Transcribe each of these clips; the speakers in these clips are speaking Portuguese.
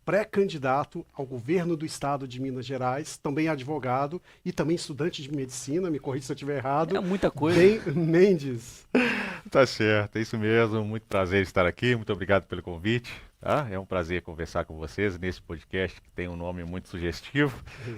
pré-candidato ao governo do estado de Minas Gerais, também advogado e também estudante de medicina, me corrija se eu estiver É errado, muita coisa. Ben Mendes. Tá certo, é isso mesmo. Muito prazer estar aqui. Muito obrigado pelo convite. Tá? É um prazer conversar com vocês nesse podcast que tem um nome muito sugestivo,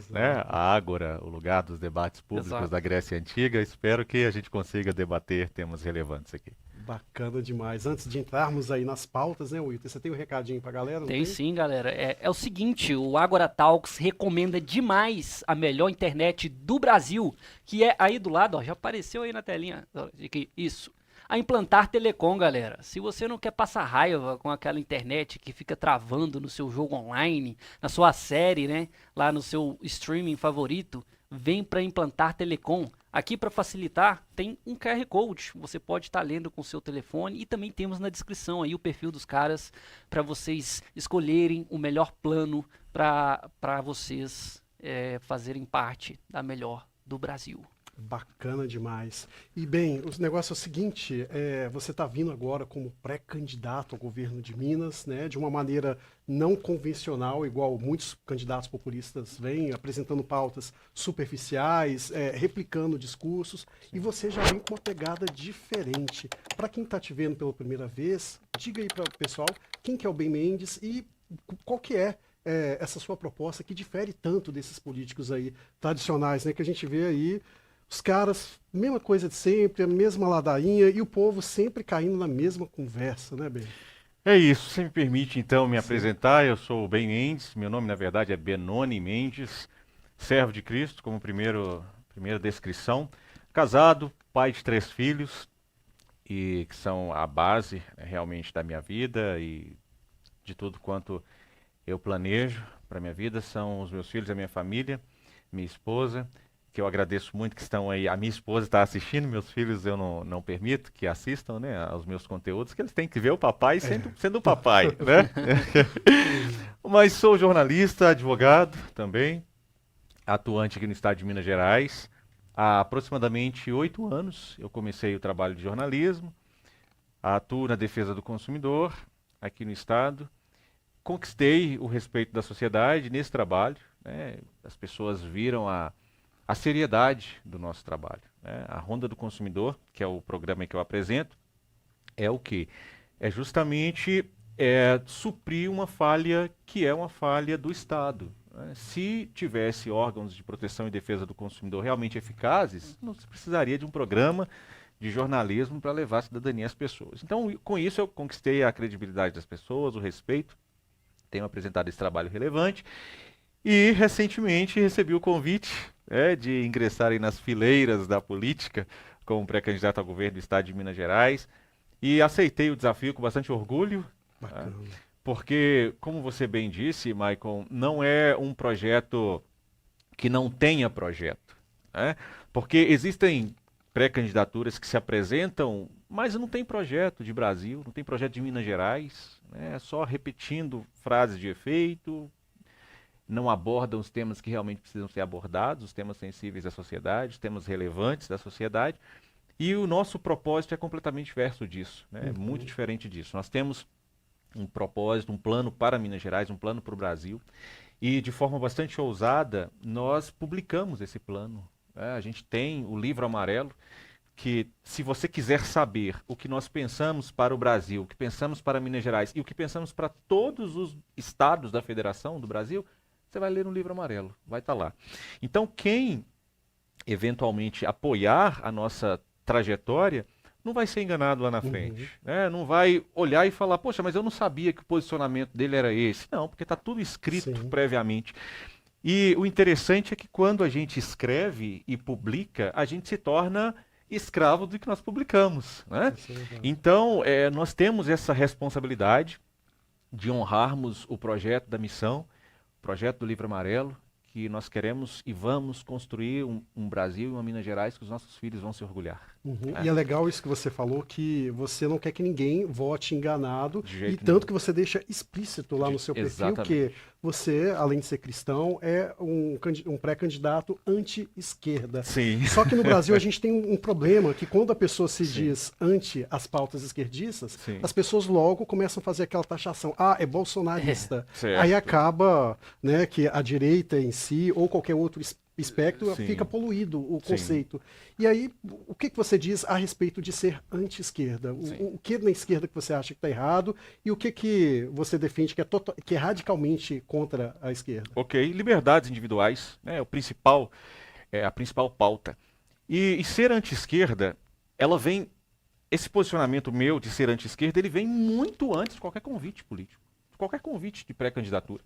né? Exato. A Ágora, o lugar dos debates públicos da Exato. Grécia Antiga. Espero que a gente consiga debater temas relevantes aqui. Bacana demais. Antes de entrarmos aí nas pautas, né, Wilton? Você tem um recadinho pra galera, não Tem tem? sim, galera. É o seguinte, o Agora Talks recomenda demais a melhor internet do Brasil, que é aí do lado, ó, já apareceu aí na telinha. Ó, isso. A Implantar Telecom, galera. Se você não quer passar raiva com aquela internet que fica travando no seu jogo online, na sua série, né, lá no seu streaming favorito, vem para Implantar Telecom. Aqui para facilitar, tem um QR Code. Você pode estar lendo com o seu telefone e também temos na descrição aí o perfil dos caras para vocês escolherem o melhor plano para vocês fazerem parte da melhor do Brasil. Bacana demais. E bem, o negócio é o seguinte, você está vindo agora como pré-candidato ao governo de Minas, né, de uma maneira não convencional, igual muitos candidatos populistas vêm, apresentando pautas superficiais, replicando discursos, e você já vem com uma pegada diferente. Para quem está te vendo pela primeira vez, diga aí para o pessoal quem que é o Ben Mendes e qual que é essa sua proposta que difere tanto desses políticos aí tradicionais, né, que a gente vê aí os caras, mesma coisa de sempre, a mesma ladainha e o povo sempre caindo na mesma conversa, né, Ben? É isso, você me permite então me Sim. apresentar. Eu sou o Ben Mendes, meu nome na verdade é Benoni Mendes, servo de Cristo, como primeira descrição. Casado, pai de 3 filhos, e que são a base realmente da minha vida e de tudo quanto eu planejo para minha vida. São os meus filhos, a minha família, minha esposa, que eu agradeço muito que estão aí. A minha esposa está assistindo, meus filhos eu não permito que assistam, né, aos meus conteúdos, que eles têm que ver o papai sendo o papai, né? Mas sou jornalista, advogado também, atuante aqui no estado de Minas Gerais. Há aproximadamente 8 anos eu comecei o trabalho de jornalismo, atuo na defesa do consumidor aqui no estado. Conquistei o respeito da sociedade nesse trabalho, né? As pessoas viram a seriedade do nosso trabalho, né? A Ronda do Consumidor, que é o programa que eu apresento, é o quê? É justamente suprir uma falha que é uma falha do Estado, né? Se tivesse órgãos de proteção e defesa do consumidor realmente eficazes, não se precisaria de um programa de jornalismo para levar a cidadania às pessoas. Então, com isso, eu conquistei a credibilidade das pessoas, o respeito, tenho apresentado esse trabalho relevante e recentemente recebi o convite, de ingressar aí nas fileiras da política como pré-candidato ao governo do estado de Minas Gerais e aceitei o desafio com bastante orgulho, né? Bacana. Porque, como você bem disse, Maicon, não é um projeto que não tenha projeto, né? Porque existem pré-candidaturas que se apresentam, mas não tem projeto de Brasil, não tem projeto de Minas Gerais, né? É só repetindo frases de efeito, não abordam os temas que realmente precisam ser abordados, os temas sensíveis da sociedade, os temas relevantes da sociedade. E o nosso propósito é completamente diverso disso, né? É muito Uhum. diferente disso. Nós temos um propósito, um plano para Minas Gerais, um plano para o Brasil. E de forma bastante ousada, nós publicamos esse plano, né? A gente tem o livro amarelo, que se você quiser saber o que nós pensamos para o Brasil, o que pensamos para Minas Gerais e o que pensamos para todos os estados da federação do Brasil, você vai ler no livro amarelo, vai estar lá. Então, quem eventualmente apoiar a nossa trajetória, não vai ser enganado lá na frente, Uhum. né? Não vai olhar e falar, poxa, mas eu não sabia que o posicionamento dele era esse. Não, porque está tudo escrito Sim, previamente. E o interessante é que quando a gente escreve e publica, a gente se torna escravo do que nós publicamos, né? isso é verdade. Então, nós temos essa responsabilidade de honrarmos o projeto da missão, o projeto do Livro Amarelo, que nós queremos e vamos construir um Brasil e uma Minas Gerais que os nossos filhos vão se orgulhar. Uhum. E é legal isso que você falou, que você não quer que ninguém vote enganado, De jeito e tanto nenhum. que você deixa explícito lá no seu perfil Exatamente. que você, além de ser cristão, é um pré-candidato anti-esquerda. Sim. Só que no Brasil a gente tem um problema, que quando a pessoa se Sim. diz anti as pautas esquerdistas, Sim. as pessoas logo começam a fazer aquela taxação. Ah, é bolsonarista. Certo. Aí acaba, né, que a direita em si, ou qualquer outro espectro, Sim. fica poluído o Sim. conceito. E aí, o que você diz a respeito de ser anti-esquerda? O que na esquerda que você acha que está errado e o que você defende que é radicalmente contra a esquerda? Ok, liberdades individuais, né, é a principal pauta. E ser anti-esquerda, ela vem, esse posicionamento meu de ser anti-esquerda, ele vem muito antes de qualquer convite político, de qualquer convite de pré-candidatura.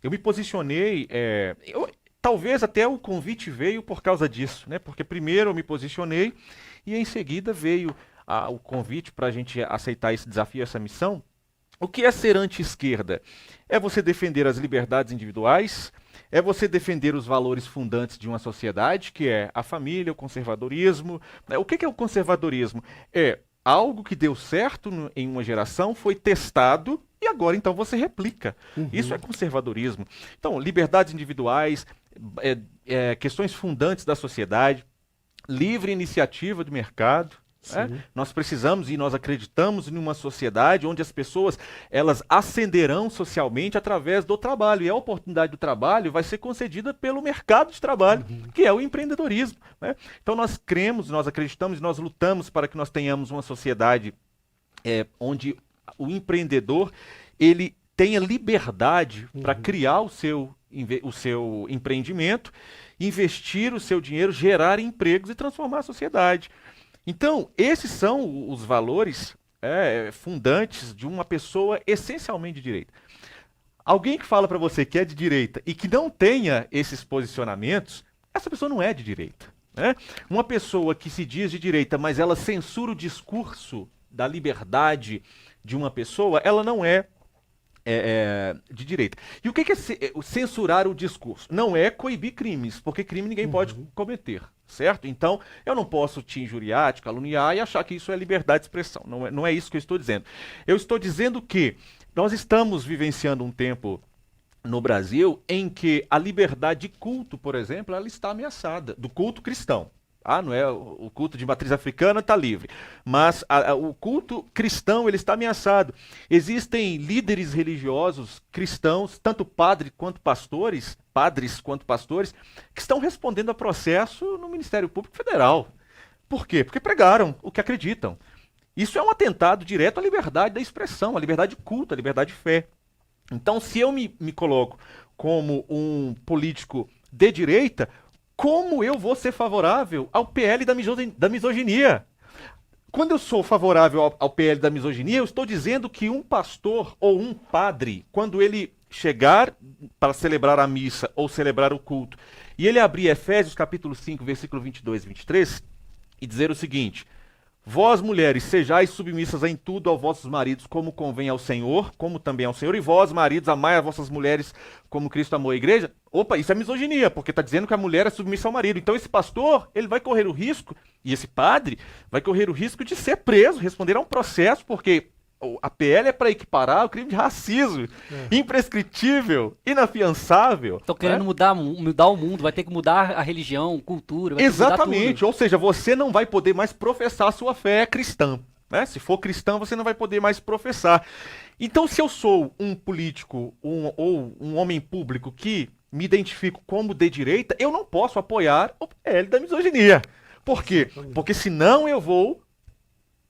Eu me posicionei, talvez até o convite veio por causa disso, né? Porque primeiro eu me posicionei e em seguida veio o convite para a gente aceitar esse desafio, essa missão. O que é ser anti-esquerda? É você defender as liberdades individuais, é você defender os valores fundantes de uma sociedade, que é a família, o conservadorismo. O que é o conservadorismo? É algo que deu certo em uma geração, foi testado e agora então você replica. Isso é conservadorismo. Então, liberdades individuais, questões fundantes da sociedade, livre iniciativa do mercado. Nós precisamos e nós acreditamos em uma sociedade onde as pessoas elas ascenderão socialmente através do trabalho, e a oportunidade do trabalho vai ser concedida pelo mercado de trabalho, que é o empreendedorismo, né? Então nós cremos, nós acreditamos e nós lutamos para que nós tenhamos uma sociedade onde o empreendedor ele tenha liberdade para criar o seu empreendimento, investir o seu dinheiro, gerar empregos e transformar a sociedade. Então, esses são os valores fundantes de uma pessoa essencialmente de direita. Alguém que fala para você que é de direita e que não tenha esses posicionamentos, essa pessoa não é de direita, né? Uma pessoa que se diz de direita, mas ela censura o discurso da liberdade de uma pessoa, ela não é de direita. E o que é censurar o discurso? Não é coibir crimes, porque crime ninguém pode cometer, certo? Então, eu não posso te injuriar, te caluniar e achar que isso é liberdade de expressão. Não é isso que eu estou dizendo. Eu estou dizendo que nós estamos vivenciando um tempo no Brasil em que a liberdade de culto, por exemplo, ela está ameaçada, do culto cristão. Não é o culto de matriz africana está livre, mas o culto cristão ele está ameaçado. Existem líderes religiosos cristãos, tanto padres quanto pastores, que estão respondendo a processo no Ministério Público Federal. Por quê? Porque pregaram o que acreditam. Isso é um atentado direto à liberdade da expressão, à liberdade de culto, à liberdade de fé. Então, se eu me coloco como um político de direita, como eu vou ser favorável ao PL da misoginia? Quando eu sou favorável ao PL da misoginia, eu estou dizendo que um pastor ou um padre, quando ele chegar para celebrar a missa ou celebrar o culto, e ele abrir Efésios capítulo 5, versículo 22 e 23, e dizer o seguinte: vós, mulheres, sejais submissas em tudo aos vossos maridos, como convém ao Senhor, como também ao Senhor, e vós, maridos, amai as vossas mulheres como Cristo amou a igreja. Opa, isso é misoginia, porque está dizendo que a mulher é submissa ao marido. Então esse pastor, ele vai correr o risco, e esse padre vai correr o risco de ser preso, responder a um processo, porque a PL é para equiparar o crime de racismo, imprescritível, inafiançável. Estão querendo mudar o mundo, vai ter que mudar a religião, cultura, vai ter que mudar Exatamente, tudo. ou seja, você não vai poder mais professar a sua fé cristã, né? Se for cristão, você não vai poder mais professar. Então, se eu sou um político ou um homem público que me identifico como de direita, eu não posso apoiar o PL da misoginia. Por quê? Porque senão eu vou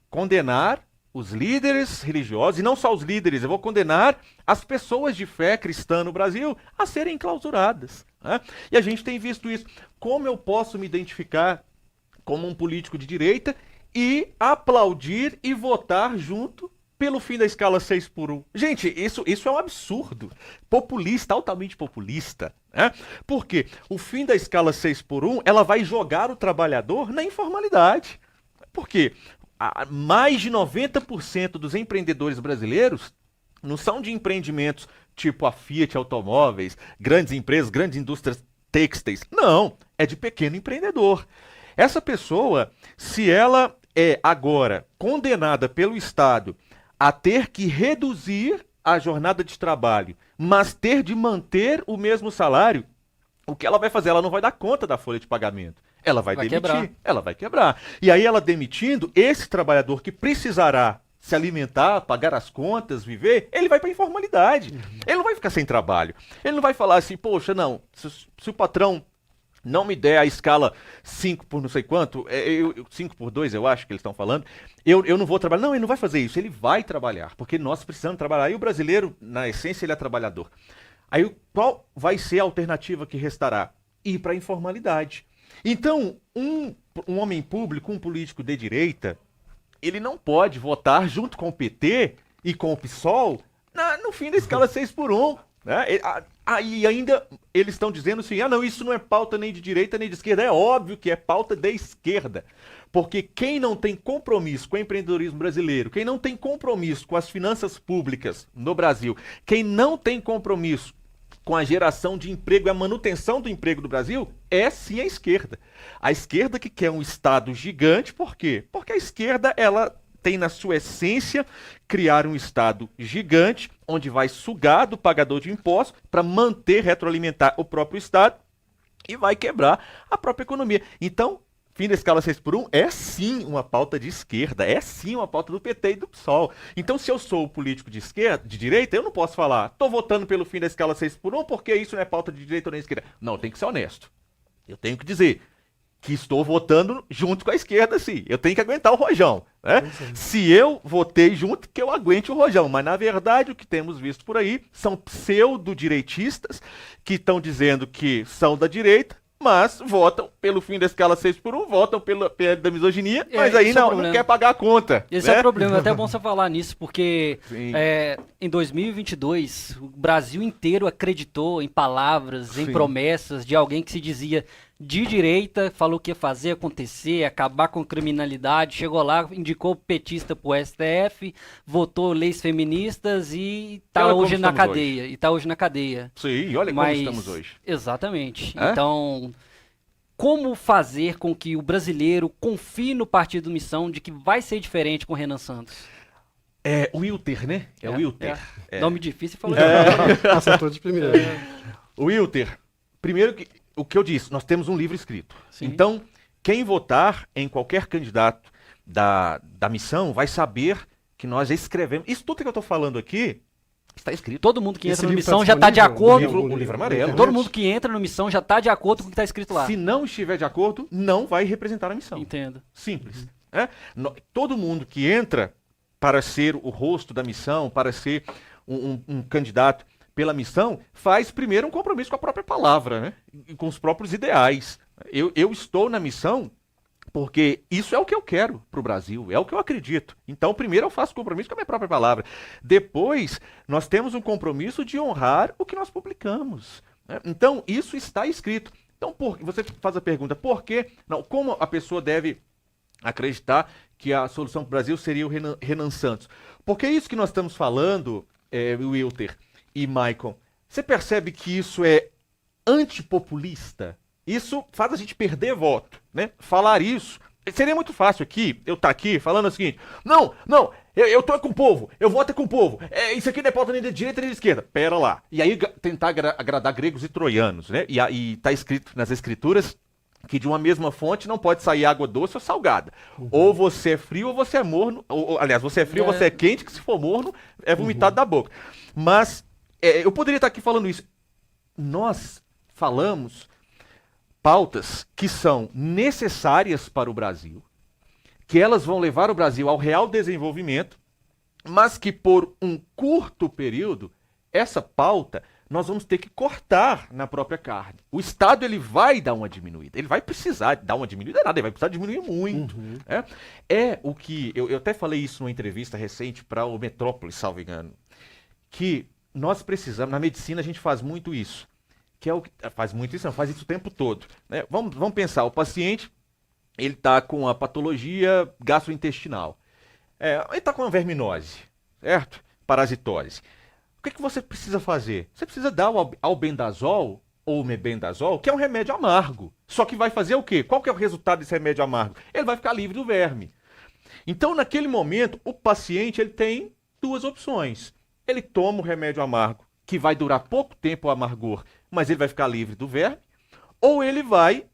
condenar os líderes religiosos, e não só os líderes, eu vou condenar as pessoas de fé cristã no Brasil a serem enclausuradas, né? E a gente tem visto isso. Como eu posso me identificar como um político de direita e aplaudir e votar junto pelo fim da escala 6x1? Gente, isso é um absurdo. Populista, altamente populista, né? Porque o fim da escala 6x1, ela vai jogar o trabalhador na informalidade. Por quê? Mais de 90% dos empreendedores brasileiros não são de empreendimentos tipo a Fiat Automóveis, grandes empresas, grandes indústrias têxteis. Não, é de pequeno empreendedor. Essa pessoa, se ela é agora condenada pelo Estado a ter que reduzir a jornada de trabalho, mas ter de manter o mesmo salário, o que ela vai fazer? Ela não vai dar conta da folha de pagamento. Ela vai demitir, quebrar. ela vai quebrar. E aí ela demitindo, esse trabalhador que precisará se alimentar, pagar as contas, viver, ele vai para a informalidade. Ele não vai ficar sem trabalho. Ele não vai falar assim, poxa, não, se o patrão não me der a escala 5 por não sei quanto, 5 por 2 eu acho que eles estão falando, eu não vou trabalhar. Não, ele não vai fazer isso, ele vai trabalhar, porque nós precisamos trabalhar. E o brasileiro, na essência, ele é trabalhador. Aí qual vai ser a alternativa que restará? Ir para a informalidade. Então, um homem público, um político de direita, ele não pode votar junto com o PT e com o PSOL no fim da escala 6 por 1. Né? E ainda eles estão dizendo assim, não, isso não é pauta nem de direita nem de esquerda. É óbvio que é pauta de esquerda. Porque quem não tem compromisso com o empreendedorismo brasileiro, quem não tem compromisso com as finanças públicas no Brasil, quem não tem compromisso com a geração de emprego e a manutenção do emprego do Brasil, é sim a esquerda. A esquerda que quer um Estado gigante, por quê? Porque a esquerda, ela tem na sua essência criar um Estado gigante, onde vai sugar do pagador de impostos para manter, retroalimentar o próprio Estado e vai quebrar a própria economia. Então, fim da escala 6 por 1 é sim uma pauta de esquerda, é sim uma pauta do PT e do PSOL. Então, se eu sou político de esquerda, de direita, eu não posso falar, estou votando pelo fim da escala 6 por 1 porque isso não é pauta de direita ou nem de esquerda. Não, tem que ser honesto. Eu tenho que dizer que estou votando junto com a esquerda, sim. Eu tenho que aguentar o rojão. Né? Se eu votei junto, que eu aguente o rojão. Mas, na verdade, o que temos visto por aí são pseudo-direitistas que estão dizendo que são da direita, mas votam pelo fim da escala 6 por 1, votam pelo PL da misoginia, mas aí não quer pagar a conta. Esse né? é o problema, é até bom você falar nisso, porque Sim. em 2022, o Brasil inteiro acreditou em palavras, em Sim. promessas de alguém que se dizia de direita, falou que ia fazer acontecer, acabar com a criminalidade, chegou lá, indicou o petista pro STF, votou leis feministas e tá Olha hoje como na estamos cadeia. hoje. E tá hoje na cadeia. Sim, olha como estamos hoje. Exatamente. É? Então, como fazer com que o brasileiro confie no Partido Missão de que vai ser diferente com o Renan Santos? É o Wilter, né? É o Wilter. É. Nome difícil, falou. Acertou de primeira. O Wilter, primeiro que o que eu disse, nós temos um livro escrito. Sim. Então, quem votar em qualquer candidato da missão vai saber que nós escrevemos. Isso tudo que eu estou falando aqui está escrito. Todo mundo que Esse entra no livro Missão tá já está de disponível? acordo. O livro amarelo. Todo mundo que entra no Missão já está de acordo com o que está escrito lá. Se não estiver de acordo, não vai representar a missão. Entendo. Simples. Né? Todo mundo que entra para ser o rosto da missão, para ser um candidato pela missão, faz primeiro um compromisso com a própria palavra, né? E com os próprios ideais. Eu estou na missão porque isso é o que eu quero para o Brasil, é o que eu acredito. Então, primeiro eu faço compromisso com a minha própria palavra. Depois, nós temos um compromisso de honrar o que nós publicamos. Né? Então, isso está escrito. Então, você faz a pergunta, por quê? Não, como a pessoa deve acreditar que a solução para o Brasil seria o Renan Santos? Porque isso que nós estamos falando, Wilter e Maicon, você percebe que isso é antipopulista? Isso faz a gente perder voto, né? Falar isso. Seria muito fácil aqui, eu estar aqui falando o seguinte, não, eu tô com o povo, eu voto com o povo, isso aqui não é pauta nem de direita nem de esquerda. Pera lá. E aí tentar agradar gregos e troianos, né? E tá escrito nas escrituras que de uma mesma fonte não pode sair água doce ou salgada. Ou você é frio ou você é morno, aliás, você é frio ou você é quente, que se for morno, é vomitado da boca. Mas eu poderia estar aqui falando isso. Nós falamos pautas que são necessárias para o Brasil, que elas vão levar o Brasil ao real desenvolvimento, mas que por um curto período, essa pauta nós vamos ter que cortar na própria carne. O Estado ele vai dar uma diminuída, ele vai precisar dar uma diminuída, nada, ele vai precisar diminuir muito. É o que, eu até falei isso numa entrevista recente para o Metrópole, salvo engano, que nós precisamos, na medicina a gente faz muito isso, que é o que faz muito isso, não, faz isso o tempo todo. Né? Vamos pensar, o paciente, ele está com a patologia gastrointestinal, ele está com uma verminose, certo? Parasitose. O que você precisa fazer? Você precisa dar o albendazol ou mebendazol, que é um remédio amargo. Só que vai fazer o quê? Qual que é o resultado desse remédio amargo? Ele vai ficar livre do verme. Então, naquele momento, o paciente ele tem duas opções. Ele toma o remédio amargo, que vai durar pouco tempo o amargor, mas ele vai ficar livre do verme, ou ele vai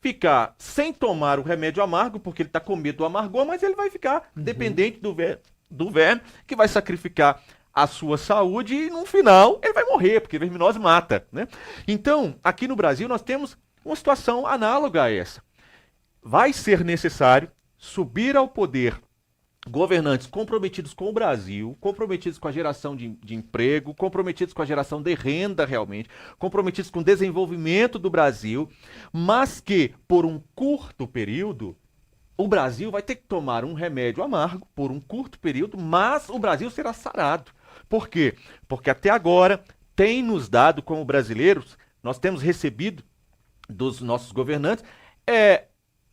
ficar sem tomar o remédio amargo, porque ele está com medo do amargor, mas ele vai ficar dependente do verme, que vai sacrificar a sua saúde e no final ele vai morrer, porque a verminose mata, né? Então, aqui no Brasil nós temos uma situação análoga a essa. Vai ser necessário subir ao poder governantes comprometidos com o Brasil, comprometidos com a geração de emprego, comprometidos com a geração de renda realmente, comprometidos com o desenvolvimento do Brasil, mas que, por um curto período, o Brasil vai ter que tomar um remédio amargo por um curto período, mas o Brasil será sarado. Por quê? Porque até agora tem nos dado, como brasileiros, nós temos recebido dos nossos governantes,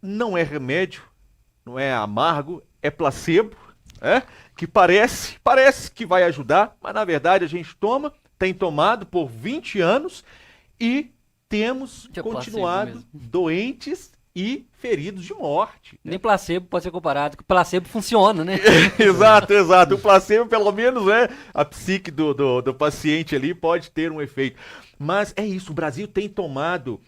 não é remédio, não é amargo, é placebo, que parece que vai ajudar, mas na verdade a gente tem tomado por 20 anos e temos continuado doentes e feridos de morte. Nem placebo pode ser comparado, porque placebo funciona, né? Exato. O placebo, pelo menos, a psique do paciente ali pode ter um efeito. Mas é isso, o Brasil tem tomado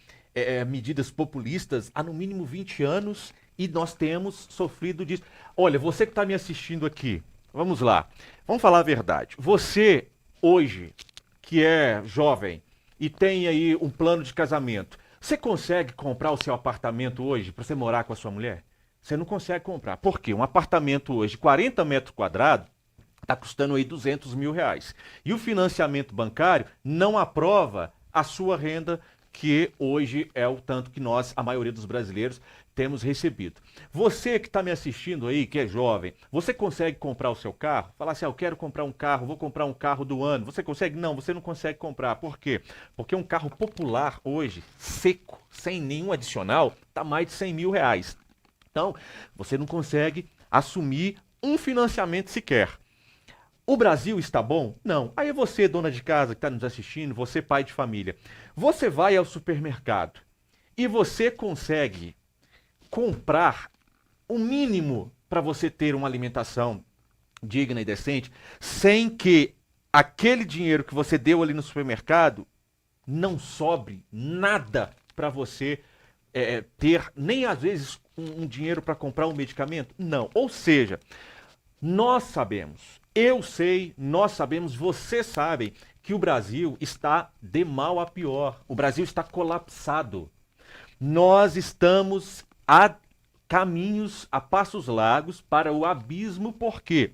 medidas populistas há no mínimo 20 anos e nós temos sofrido disso. Olha, você que está me assistindo aqui, vamos lá, vamos falar a verdade. Você, hoje, que é jovem e tem aí um plano de casamento, você consegue comprar o seu apartamento hoje para você morar com a sua mulher? Você não consegue comprar. Por quê? Um apartamento hoje de 40 metros quadrados está custando aí R$200 mil. E o financiamento bancário não aprova a sua renda, que hoje é o tanto que nós, a maioria dos brasileiros, temos recebido. Você que está me assistindo aí, que é jovem, você consegue comprar o seu carro? Falar assim, eu quero comprar um carro, vou comprar um carro do ano. Você consegue? Não, você não consegue comprar. Por quê? Porque um carro popular hoje, seco, sem nenhum adicional, está mais de R$100 mil. Então, você não consegue assumir um financiamento sequer. O Brasil está bom? Não. Aí você, dona de casa que está nos assistindo, você, pai de família, você vai ao supermercado e você consegue comprar o mínimo para você ter uma alimentação digna e decente, sem que aquele dinheiro que você deu ali no supermercado não sobre nada para você ter, nem às vezes um dinheiro para comprar um medicamento? Não. Ou seja, nós sabemos, eu sei, nós sabemos, vocês sabem que o Brasil está de mal a pior. O Brasil está colapsado. Nós estamos a caminhos, a passos largos para o abismo. Por quê?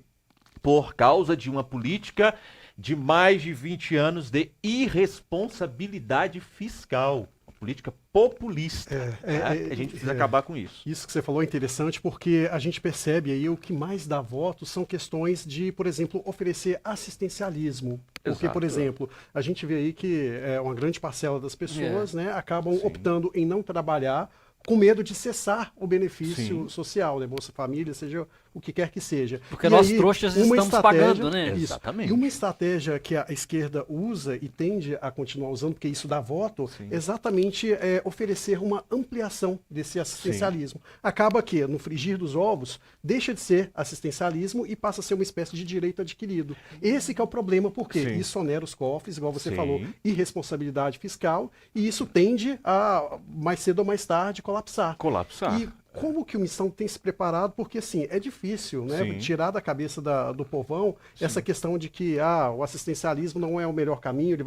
Por causa de uma política de mais de 20 anos de irresponsabilidade fiscal. Política populista. A gente precisa acabar com isso. Isso que você falou é interessante porque a gente percebe aí o que mais dá voto são questões de, por exemplo, oferecer assistencialismo. Porque, por exemplo, a gente vê aí que uma grande parcela das pessoas acabam optando em não trabalhar com medo de cessar o benefício social, né? Bolsa Família, seja o que quer que seja. Porque nós trouxas estamos pagando, né? Isso. Exatamente. E uma estratégia que a esquerda usa e tende a continuar usando, porque isso dá voto, é exatamente oferecer uma ampliação desse assistencialismo. Acaba que, no frigir dos ovos, deixa de ser assistencialismo e passa a ser uma espécie de direito adquirido. Esse que é o problema, porque isso onera os cofres, igual você falou, irresponsabilidade fiscal, e isso tende a, mais cedo ou mais tarde, colapsar. E como que o Missão tem se preparado? Porque, assim, é difícil, né? Tirar da cabeça do povão essa questão de que o assistencialismo não é o melhor caminho,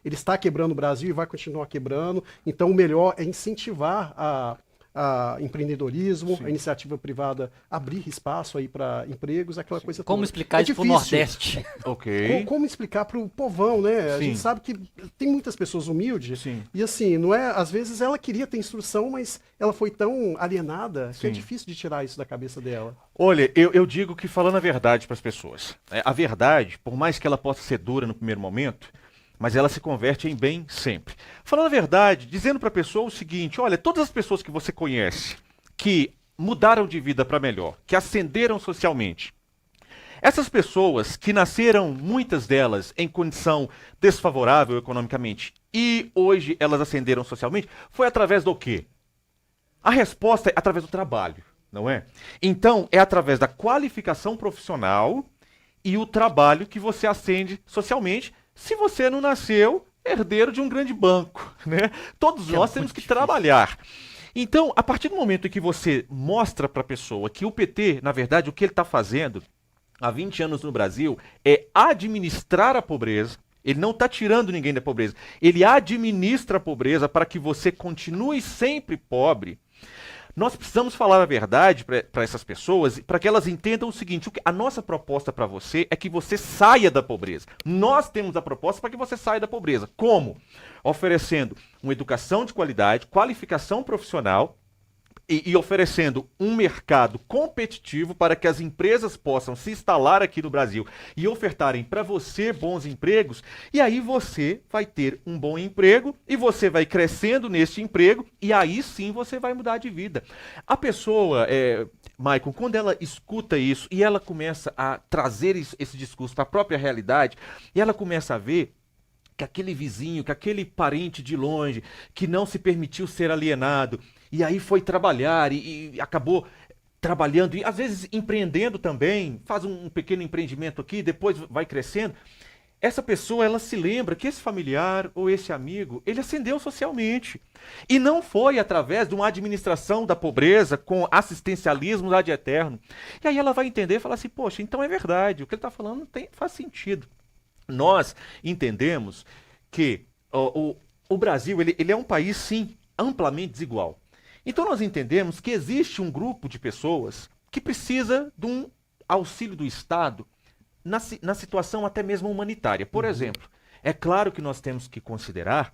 ele está quebrando o Brasil e vai continuar quebrando. Então, o melhor é incentivar a empreendedorismo, a iniciativa privada abrir espaço aí para empregos, aquela coisa Como toda. explicar isso para o Nordeste? Como explicar para o povão, né? A gente sabe que tem muitas pessoas humildes e assim, não é, às vezes ela queria ter instrução, mas ela foi tão alienada que é difícil de tirar isso da cabeça dela. Olha, eu digo que falando a verdade para as pessoas, a verdade, por mais que ela possa ser dura no primeiro momento, mas ela se converte em bem sempre. Falando a verdade, dizendo para a pessoa o seguinte, olha, todas as pessoas que você conhece, que mudaram de vida para melhor, que ascenderam socialmente, Essas pessoas que nasceram, muitas delas, em condição desfavorável economicamente e hoje elas ascenderam socialmente, foi através do quê? A resposta é através do trabalho, não é? Então, é através da qualificação profissional e o trabalho que você ascende socialmente, se você não nasceu herdeiro de um grande banco, né? Todos nós temos que trabalhar. Então, a partir do momento em que você mostra para a pessoa que o PT, na verdade, o que ele está fazendo há 20 anos no Brasil é administrar a pobreza, ele não está tirando ninguém da pobreza, ele administra a pobreza para que você continue sempre pobre. Nós precisamos falar a verdade para essas pessoas, para que elas entendam o seguinte: a nossa proposta para você é que você saia da pobreza. Nós temos a proposta para que você saia da pobreza. Como? Oferecendo uma educação de qualidade, qualificação profissional e oferecendo um mercado competitivo para que as empresas possam se instalar aqui no Brasil e ofertarem para você bons empregos, e aí você vai ter um bom emprego e você vai crescendo neste emprego e aí sim você vai mudar de vida. A pessoa, Maicon, quando ela escuta isso e ela começa a trazer esse discurso para a própria realidade, e ela começa a ver que aquele vizinho, que aquele parente de longe, que não se permitiu ser alienado, e aí foi trabalhar e acabou trabalhando, e às vezes empreendendo também, faz um pequeno empreendimento aqui, depois vai crescendo. Essa pessoa, ela se lembra que esse familiar ou esse amigo, ele ascendeu socialmente. E não foi através de uma administração da pobreza com assistencialismo ad eterno. E aí ela vai entender e falar assim: poxa, então é verdade, o que ele está falando faz sentido. Nós entendemos que o Brasil ele é um país, sim, amplamente desigual. Então nós entendemos que existe um grupo de pessoas que precisa de um auxílio do Estado na situação até mesmo humanitária. Por exemplo, é claro que nós temos que considerar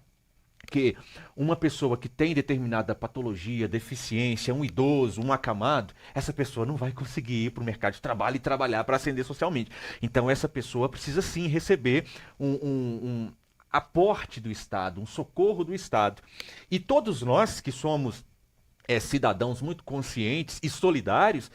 que uma pessoa que tem determinada patologia, deficiência, um idoso, um acamado, essa pessoa não vai conseguir ir para o mercado de trabalho e trabalhar para ascender socialmente. Então essa pessoa precisa sim receber um aporte do Estado, um socorro do Estado. E todos nós que somos cidadãos muito conscientes e solidários,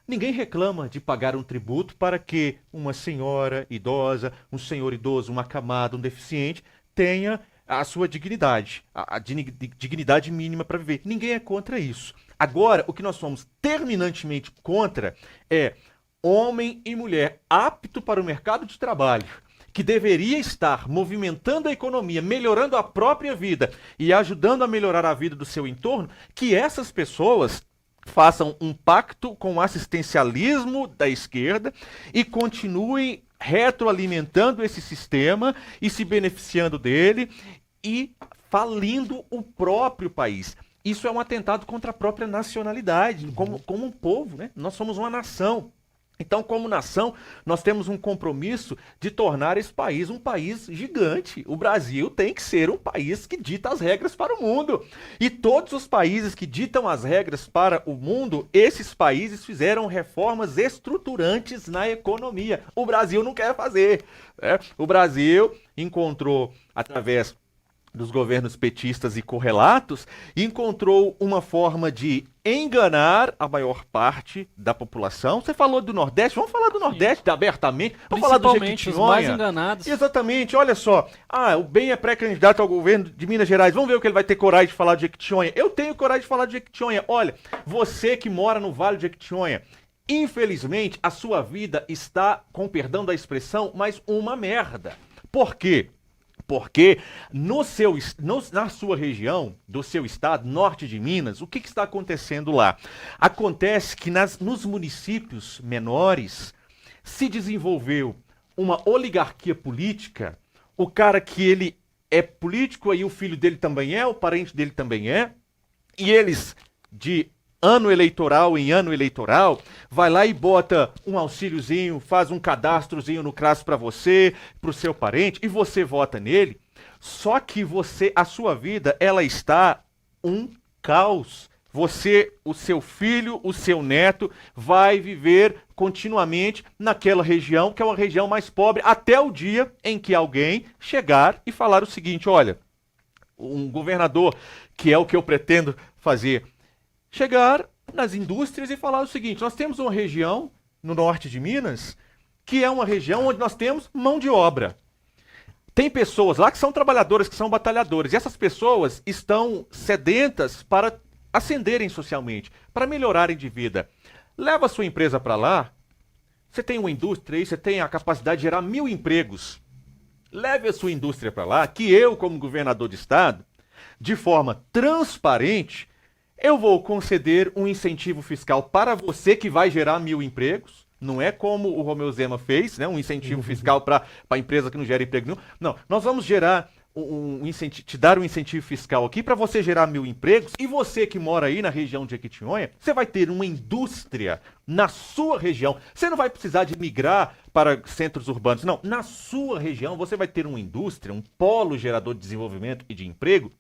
ninguém reclama de pagar um tributo para que uma senhora idosa, um senhor idoso, um acamado, um deficiente tenha a sua dignidade, a dignidade mínima para viver. Ninguém é contra isso. Agora, o que nós somos terminantemente contra é homem e mulher apto para o mercado de trabalho, que deveria estar movimentando a economia, melhorando a própria vida e ajudando a melhorar a vida do seu entorno, que essas pessoas façam um pacto com o assistencialismo da esquerda e continuem retroalimentando esse sistema e se beneficiando dele e falindo o próprio país. Isso é um atentado contra a própria nacionalidade, como um povo, né? Nós somos uma nação. Então, como nação, nós temos um compromisso de tornar esse país um país gigante. O Brasil tem que ser um país que dita as regras para o mundo. E todos os países que ditam as regras para o mundo, esses países fizeram reformas estruturantes na economia. O Brasil não quer fazer, né? O Brasil encontrou, através dos governos petistas e correlatos, encontrou uma forma de enganar a maior parte da população. Você falou do Nordeste, vamos falar do Nordeste abertamente, vamos falar do Principalmente os mais enganados. Exatamente, olha só, o Ben é pré-candidato ao governo de Minas Gerais, vamos ver o que ele vai ter coragem de falar de Jequitinhonha. Eu tenho coragem de falar de Jequitinhonha. Olha, você que mora no Vale de Jequitinhonha, infelizmente a sua vida está, com perdão da expressão, mas uma merda. Por quê? Porque na sua região, do seu estado, norte de Minas, o que está acontecendo lá? Acontece que nos municípios menores se desenvolveu uma oligarquia política. O cara que ele é político, aí o filho dele também é, o parente dele também é, e eles, de ano eleitoral em ano eleitoral, vai lá e bota um auxíliozinho, faz um cadastrozinho no CRAS para você, para o seu parente, e você vota nele. Só que a sua vida, ela está um caos. Você, o seu filho, o seu neto, vai viver continuamente naquela região, que é uma região mais pobre, até o dia em que alguém chegar e falar o seguinte: olha, um governador, que é o que eu pretendo fazer, chegar nas indústrias e falar o seguinte: nós temos uma região no norte de Minas que é uma região onde nós temos mão de obra. Tem pessoas lá que são trabalhadoras, que são batalhadoras, e essas pessoas estão sedentas para ascenderem socialmente, para melhorarem de vida. Leva a sua empresa para lá, você tem uma indústria aí, você tem a capacidade de gerar 1000 empregos. Leve a sua indústria para lá, que eu, como governador de estado, de forma transparente, eu vou conceder um incentivo fiscal para você que vai gerar 1000 empregos. Não é como o Romeu Zema fez, né? Um incentivo fiscal para a empresa que não gera emprego nenhum. Não, nós vamos gerar te dar um incentivo fiscal aqui para você gerar 1000 empregos, e você que mora aí na região de Jequitinhonha, você vai ter uma indústria na sua região. Você não vai precisar de migrar para centros urbanos, não. Na sua região você vai ter uma indústria, um polo gerador de desenvolvimento e de emprego.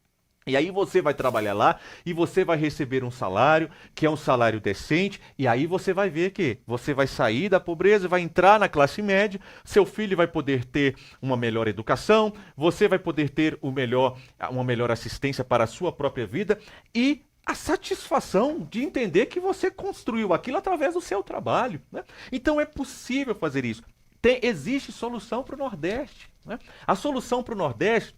E aí você vai trabalhar lá e você vai receber um salário, que é um salário decente, e aí você vai ver que você vai sair da pobreza, vai entrar na classe média, seu filho vai poder ter uma melhor educação, você vai poder ter uma melhor assistência para a sua própria vida e a satisfação de entender que você construiu aquilo através do seu trabalho, né? Então é possível fazer isso. Existe solução para o Nordeste, né? A solução para o Nordeste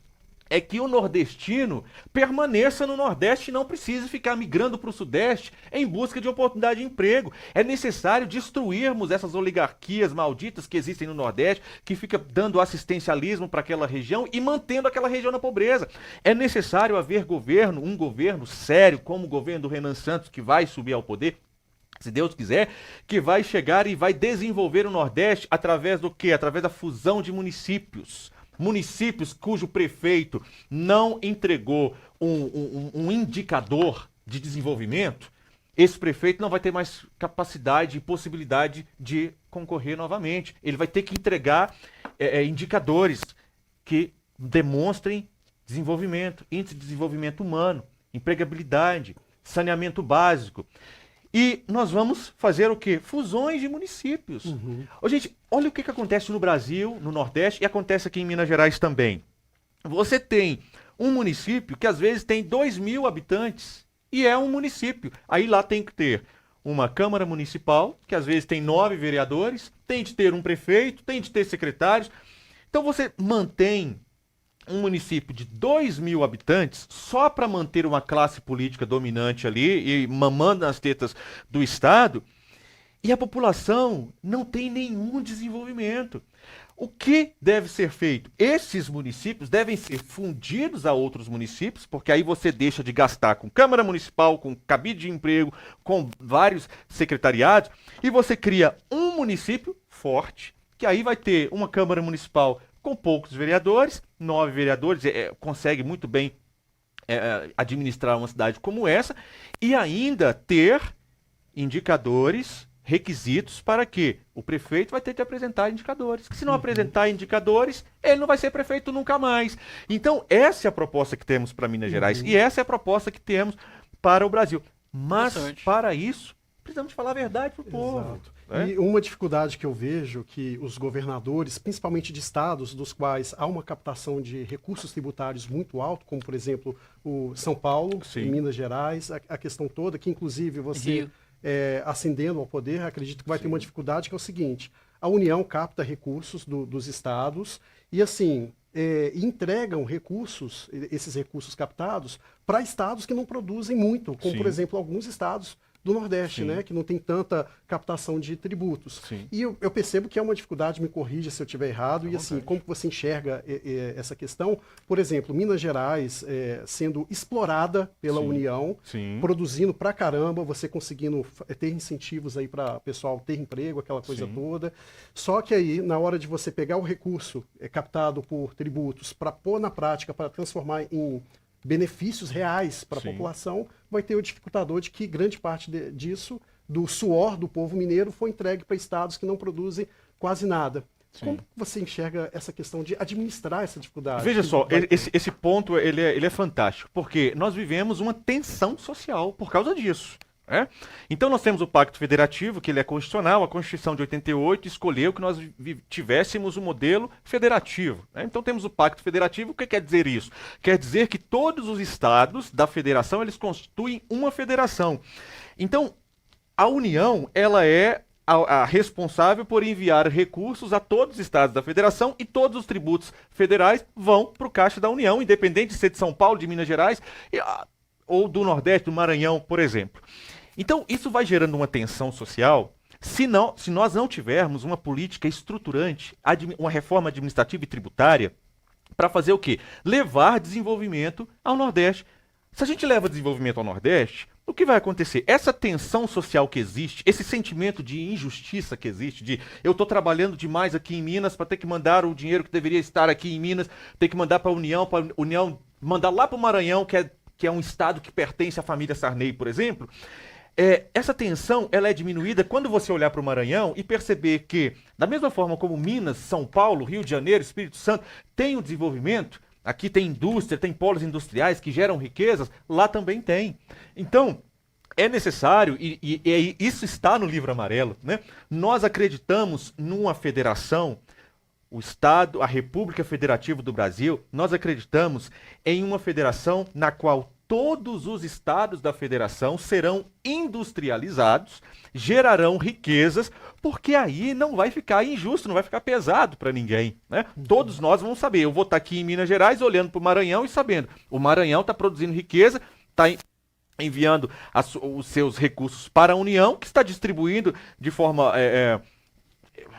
é que o nordestino permaneça no Nordeste e não precise ficar migrando para o Sudeste em busca de oportunidade de emprego. É necessário destruirmos essas oligarquias malditas que existem no Nordeste, que fica dando assistencialismo para aquela região e mantendo aquela região na pobreza. É necessário haver um governo sério, como o governo do Renan Santos, que vai subir ao poder, se Deus quiser, que vai chegar e vai desenvolver o Nordeste através do quê? Através da fusão de municípios. Municípios cujo prefeito não entregou um indicador de desenvolvimento, esse prefeito não vai ter mais capacidade e possibilidade de concorrer novamente. Ele vai ter que entregar indicadores que demonstrem desenvolvimento, índice de desenvolvimento humano, empregabilidade, saneamento básico. E nós vamos fazer o quê? Fusões de municípios. Ô, gente, olha o que acontece no Brasil, no Nordeste, e acontece aqui em Minas Gerais também. Você tem um município que às vezes tem 2.000 habitantes, e é um município. Aí lá tem que ter uma Câmara Municipal, que às vezes tem 9 vereadores, tem de ter um prefeito, tem de ter secretários. Então você mantém um município de 2.000 habitantes só para manter uma classe política dominante ali e mamando nas tetas do Estado, e a população não tem nenhum desenvolvimento. O que deve ser feito? Esses municípios devem ser fundidos a outros municípios, porque aí você deixa de gastar com Câmara Municipal, com cabide de emprego, com vários secretariados, e você cria um município forte, que aí vai ter uma Câmara Municipal com poucos vereadores, 9 vereadores, consegue muito bem administrar uma cidade como essa, e ainda ter indicadores, requisitos para que o prefeito vai ter que apresentar indicadores. Se não apresentar indicadores, ele não vai ser prefeito nunca mais. Então, essa é a proposta que temos para Minas Gerais, e essa é a proposta que temos para o Brasil. Mas, para isso, precisamos falar a verdade para o povo. Exato. E uma dificuldade que eu vejo que os governadores, principalmente de estados dos quais há uma captação de recursos tributários muito alto, como por exemplo o São Paulo, em Minas Gerais, a questão toda, que inclusive você ascendendo ao poder, acredito que vai ter uma dificuldade, que é o seguinte: a União capta recursos dos estados e assim entregam recursos, esses recursos captados, para estados que não produzem muito, como por exemplo alguns estados do Nordeste, né, que não tem tanta captação de tributos. E eu percebo que é uma dificuldade, me corrija se eu estiver errado, e assim, como você enxerga essa questão? Por exemplo, Minas Gerais sendo explorada pela União, produzindo pra caramba, você conseguindo ter incentivos aí para o pessoal ter emprego, aquela coisa toda. Só que aí, na hora de você pegar o recurso captado por tributos para pôr na prática, para transformar em benefícios reais para a população, vai ter o dificultador de que grande parte disso, do suor do povo mineiro, foi entregue para estados que não produzem quase nada. Como você enxerga essa questão de administrar essa dificuldade? Veja só, esse ponto ele é fantástico, porque nós vivemos uma tensão social por causa disso. Então nós temos o Pacto Federativo, que ele é constitucional, a Constituição de 88 escolheu que nós tivéssemos um modelo federativo. Então temos o Pacto Federativo. O que quer dizer isso? Quer dizer que todos os estados da federação, eles constituem uma federação. Então, a União, ela é a responsável por enviar recursos a todos os estados da federação e todos os tributos federais vão para o Caixa da União, independente de ser de São Paulo, de Minas Gerais ou do Nordeste, do Maranhão, por exemplo. Então, isso vai gerando uma tensão social se nós não tivermos uma política estruturante, uma reforma administrativa e tributária para fazer o quê? Levar desenvolvimento ao Nordeste. Se a gente leva desenvolvimento ao Nordeste, o que vai acontecer? Essa tensão social que existe, esse sentimento de injustiça que existe, de eu estou trabalhando demais aqui em Minas para ter que mandar o dinheiro que deveria estar aqui em Minas, ter que mandar para a União mandar lá para o Maranhão, que é um estado que pertence à família Sarney, por exemplo. Essa tensão ela é diminuída quando você olhar para o Maranhão e perceber que, da mesma forma como Minas, São Paulo, Rio de Janeiro, Espírito Santo, tem o desenvolvimento, aqui tem indústria, tem polos industriais que geram riquezas, lá também tem. Então, é necessário, e isso está no Livro Amarelo, né? Nós acreditamos numa federação, o Estado, a República Federativa do Brasil, nós acreditamos em uma federação na qual todos os estados da federação serão industrializados, gerarão riquezas, porque aí não vai ficar injusto, não vai ficar pesado para ninguém, né? Todos nós vamos saber. Eu vou estar aqui em Minas Gerais olhando para o Maranhão e sabendo, o Maranhão está produzindo riqueza, está enviando os seus recursos para a União, que está distribuindo de forma,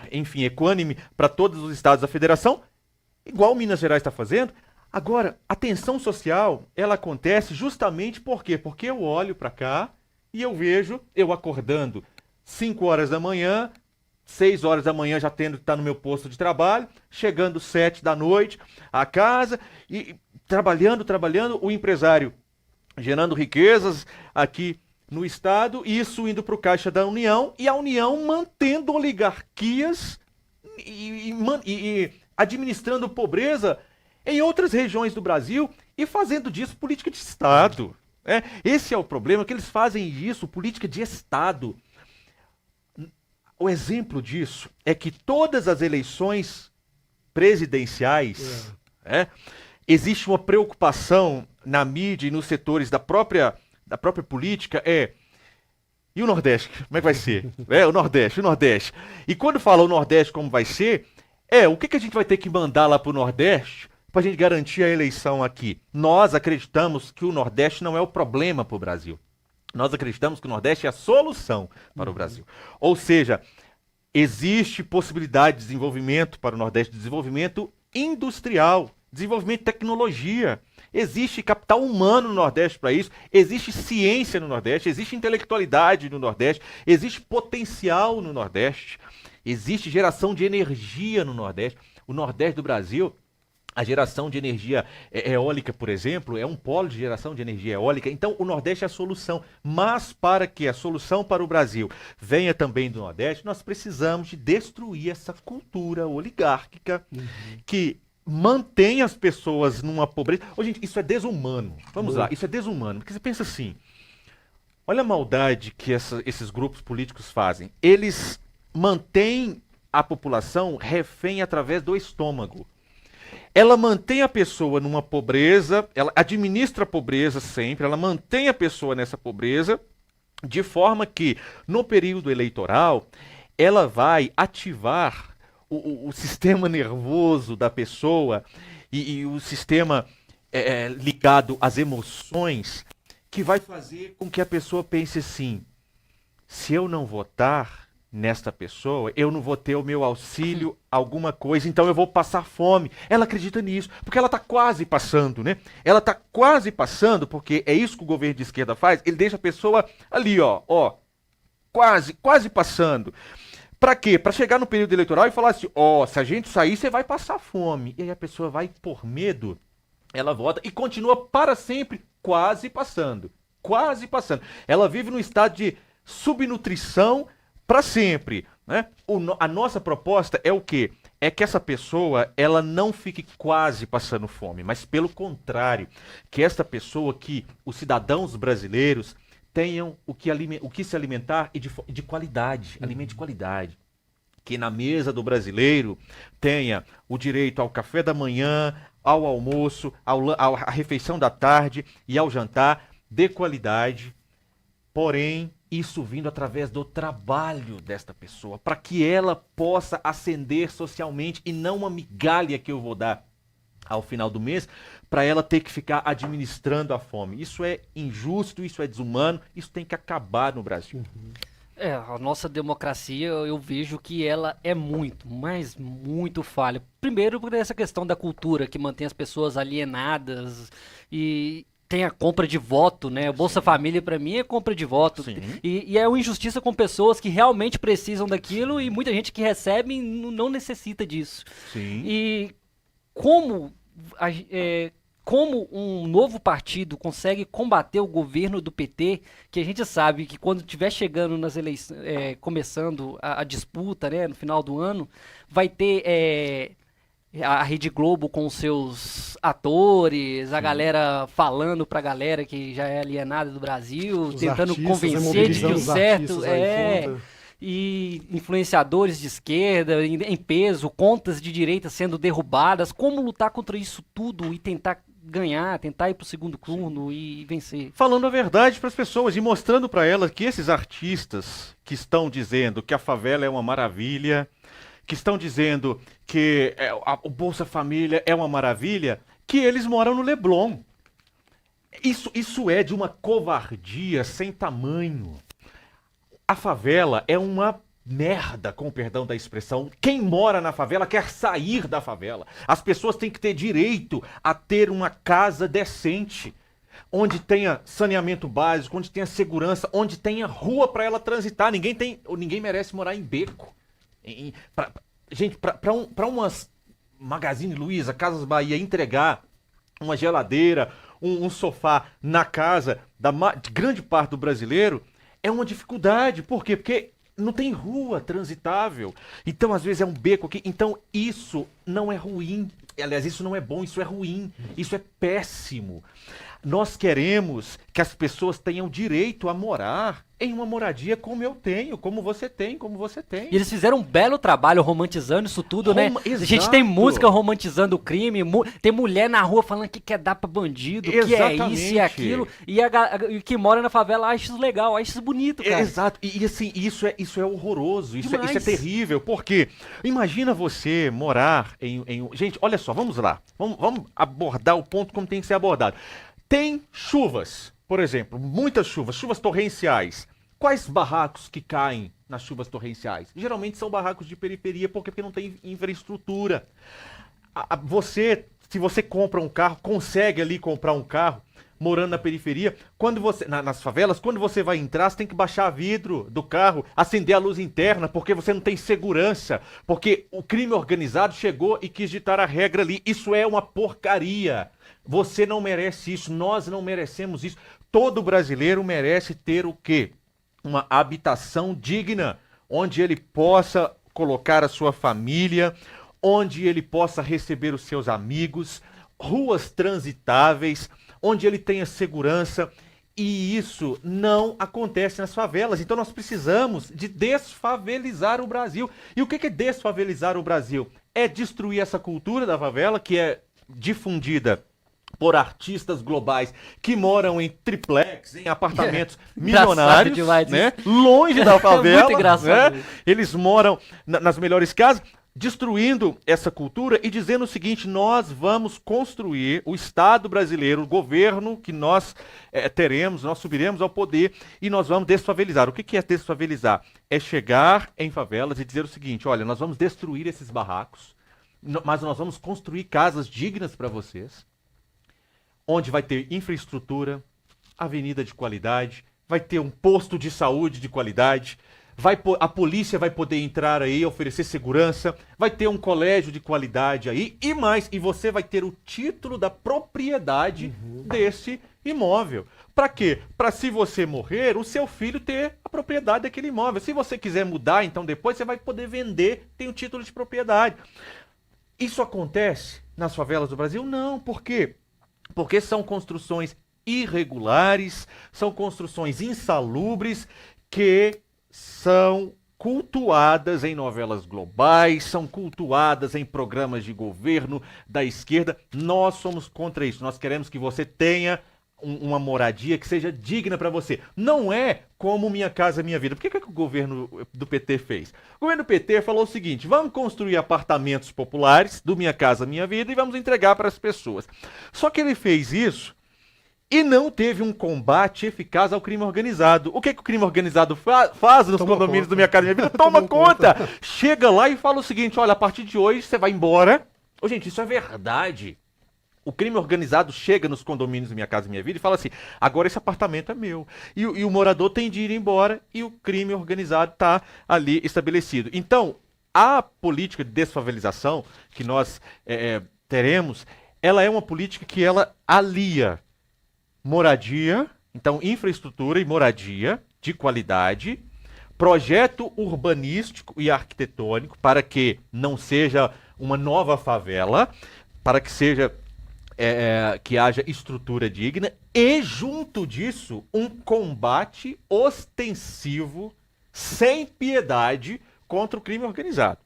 enfim, equânime para todos os estados da federação, igual Minas Gerais está fazendo. Agora, a tensão social, ela acontece justamente por quê? Porque eu olho para cá e eu vejo eu acordando 5 horas da manhã, 6 horas da manhã já tendo que estar no meu posto de trabalho, chegando 7 da noite a casa e trabalhando, o empresário gerando riquezas aqui no Estado, e isso indo para o Caixa da União, e a União mantendo oligarquias e administrando pobreza em outras regiões do Brasil e fazendo disso política de Estado. Esse é o problema, que eles fazem disso política de Estado. O exemplo disso é que todas as eleições presidenciais, existe uma preocupação na mídia e nos setores da própria política, e o Nordeste, como é que vai ser? O Nordeste. E quando fala o Nordeste como vai ser, o que a gente vai ter que mandar lá para o Nordeste para a gente garantir a eleição aqui? Nós acreditamos que o Nordeste não é o problema para o Brasil. Nós acreditamos que o Nordeste é a solução para o Brasil. Ou seja, existe possibilidade de desenvolvimento para o Nordeste, desenvolvimento industrial, desenvolvimento de tecnologia. Existe capital humano no Nordeste para isso, existe ciência no Nordeste, existe intelectualidade no Nordeste, existe potencial no Nordeste, existe geração de energia no Nordeste. O Nordeste do Brasil, a geração de energia eólica, por exemplo, é um polo de geração de energia eólica. Então, o Nordeste é a solução. Mas para que a solução para o Brasil venha também do Nordeste, nós precisamos de destruir essa cultura oligárquica que mantém as pessoas numa pobreza. Gente, isso é desumano. Vamos lá, isso é desumano. Porque você pensa assim, olha a maldade que esses grupos políticos fazem. Eles mantêm a população refém através do estômago. Ela mantém a pessoa numa pobreza, ela administra a pobreza sempre, ela mantém a pessoa nessa pobreza, de forma que, no período eleitoral, ela vai ativar o sistema nervoso da pessoa e o sistema ligado às emoções, que vai fazer com que a pessoa pense assim, se eu não votar nesta pessoa, eu não vou ter o meu auxílio, alguma coisa, então eu vou passar fome. Ela acredita nisso, porque ela está quase passando, né? Ela está quase passando, porque é isso que o governo de esquerda faz, ele deixa a pessoa ali, quase passando. Para quê? Para chegar no período eleitoral e falar assim, se a gente sair, você vai passar fome. E aí a pessoa vai, por medo, ela vota e continua para sempre quase passando. Quase passando. Ela vive num estado de subnutrição para sempre, né? A nossa proposta é o quê? É que essa pessoa, ela não fique quase passando fome, mas pelo contrário, que esta pessoa, que os cidadãos brasileiros tenham o que se alimentar e de qualidade, alimento de qualidade. Que na mesa do brasileiro tenha o direito ao café da manhã, ao almoço, à refeição da tarde e ao jantar de qualidade, porém Isso vindo através do trabalho desta pessoa, para que ela possa ascender socialmente e não uma migalha que eu vou dar ao final do mês, para ela ter que ficar administrando a fome. Isso é injusto, isso é desumano, isso tem que acabar no Brasil. A nossa democracia, eu vejo que ela é muito, mas muito falha. Primeiro por essa questão da cultura, que mantém as pessoas alienadas e tem a compra de voto, né? O Bolsa Família, pra mim, é compra de voto. Sim. E é uma injustiça com pessoas que realmente precisam daquilo e muita gente que recebe não necessita disso. Sim. E como como um novo partido consegue combater o governo do PT, que a gente sabe que quando estiver chegando nas eleições, começando a disputa, né, no final do ano, vai ter a Rede Globo com seus atores, a galera falando pra galera que já é alienada do Brasil, Os tentando artistas, convencer de que o mobilizando os certo artistas aí em volta. e influenciadores de esquerda em peso, contas de direita sendo derrubadas. Como lutar contra isso tudo e tentar ganhar, tentar ir pro segundo turno e vencer? Falando a verdade para as pessoas e mostrando para elas que esses artistas que estão dizendo que a favela é uma maravilha, que estão dizendo que o Bolsa Família é uma maravilha, que eles moram no Leblon. Isso é de uma covardia sem tamanho. A favela é uma merda, com o perdão da expressão. Quem mora na favela quer sair da favela. As pessoas têm que ter direito a ter uma casa decente, onde tenha saneamento básico, onde tenha segurança, onde tenha rua para ela transitar. Ninguém merece morar em beco. Gente, para umas Magazine Luiza, Casas Bahia entregar uma geladeira, um sofá na casa de grande parte do brasileiro, é uma dificuldade. Por quê? Porque não tem rua transitável. Então, às vezes, é um beco aqui. Então, isso não é ruim. Aliás, isso não é bom, isso é ruim. Isso é péssimo. Nós queremos que as pessoas tenham direito a morar em uma moradia como eu tenho, como você tem, como você tem. E eles fizeram um belo trabalho romantizando isso tudo, né? Exato. A gente tem música romantizando o crime, tem mulher na rua falando que quer dar pra bandido, que é isso e aquilo, e que mora na favela acha isso legal, acha isso bonito, cara. Exato, e assim, isso é horroroso, isso é terrível, porque imagina você morar Gente, olha só, vamos lá, vamos abordar o ponto como tem que ser abordado. Tem chuvas, por exemplo, muitas chuvas torrenciais. Quais barracos que caem nas chuvas torrenciais? Geralmente são barracos de periferia, porque não tem infraestrutura. Se você compra um carro, consegue ali comprar um carro, morando na periferia, nas favelas, quando você vai entrar, você tem que baixar vidro do carro, acender a luz interna, porque você não tem segurança, porque o crime organizado chegou e quis ditar a regra ali. Isso é uma porcaria. Você não merece isso, nós não merecemos isso. Todo brasileiro merece ter o quê? Uma habitação digna, onde ele possa colocar a sua família, onde ele possa receber os seus amigos, ruas transitáveis, onde ele tenha segurança. E isso não acontece nas favelas. Então nós precisamos de desfavelizar o Brasil. E o que é desfavelizar o Brasil? É destruir essa cultura da favela, que é difundida por artistas globais que moram em triplex, em apartamentos milionários, demais, né? Longe da favela. Muito engraçado. Né? Eles moram nas melhores casas, destruindo essa cultura e dizendo o seguinte: nós vamos construir o Estado brasileiro, o governo que nós teremos, nós subiremos ao poder e nós vamos desfavelizar. O que é desfavelizar? É chegar em favelas e dizer o seguinte: olha, nós vamos destruir esses barracos, mas nós vamos construir casas dignas para vocês, onde vai ter infraestrutura, avenida de qualidade, vai ter um posto de saúde de qualidade, a polícia vai poder entrar aí, oferecer segurança, vai ter um colégio de qualidade aí e mais, e você vai ter o título da propriedade desse imóvel. Para quê? Para, se você morrer, o seu filho ter a propriedade daquele imóvel. Se você quiser mudar, então depois você vai poder vender, tem o título de propriedade. Isso acontece nas favelas do Brasil? Não. Por quê? Porque são construções irregulares, são construções insalubres que são cultuadas em novelas globais, são cultuadas em programas de governo da esquerda. Nós somos contra isso. Nós queremos que você tenha uma moradia que seja digna para você. Não é como Minha Casa Minha Vida. Por que o governo do PT fez? O governo do PT falou o seguinte: vamos construir apartamentos populares do Minha Casa Minha Vida e vamos entregar para as pessoas. Só que ele fez isso e não teve um combate eficaz ao crime organizado. O que o crime organizado faz nos condomínios do Minha Casa Minha Vida? Toma conta! Chega lá e fala o seguinte: olha, a partir de hoje você vai embora. Ô, gente, isso é verdade. O crime organizado chega nos condomínios do Minha Casa Minha Vida e fala assim: agora esse apartamento é meu. E o morador tem de ir embora e o crime organizado está ali estabelecido. Então, a política de desfavelização que nós teremos, ela é uma política que ela alia moradia, então infraestrutura e moradia de qualidade, projeto urbanístico e arquitetônico para que não seja uma nova favela, para que seja que haja estrutura digna e, junto disso, um combate ostensivo, sem piedade, contra o crime organizado.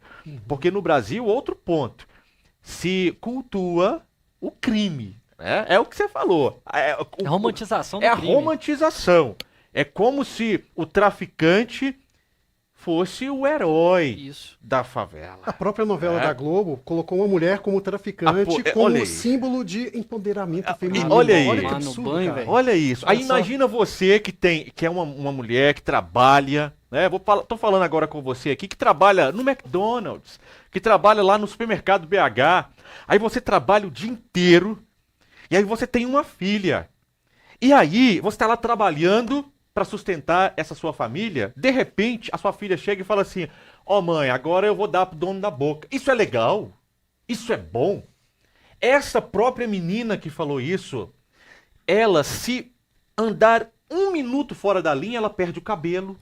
Porque no Brasil, outro ponto, se cultua o crime. É o que você falou. É a romantização do crime. É a romantização. É como se o traficante fosse o herói da favela. A própria novela da Globo colocou uma mulher como traficante, como símbolo de empoderamento feminino. Olha aí. Olha que absurdo, cara. Olha isso. Aí imagina você que é uma mulher que trabalha, né? Tô falando agora com você aqui, que trabalha no McDonald's, que trabalha lá no supermercado BH. Aí você trabalha o dia inteiro, e aí você tem uma filha. E aí você tá lá trabalhando para sustentar essa sua família. De repente, a sua filha chega e fala assim: ó, mãe, agora eu vou dar pro dono da boca. Isso é legal? Isso é bom? Essa própria menina que falou isso, ela, se andar 1 minuto fora da linha, ela perde o cabelo.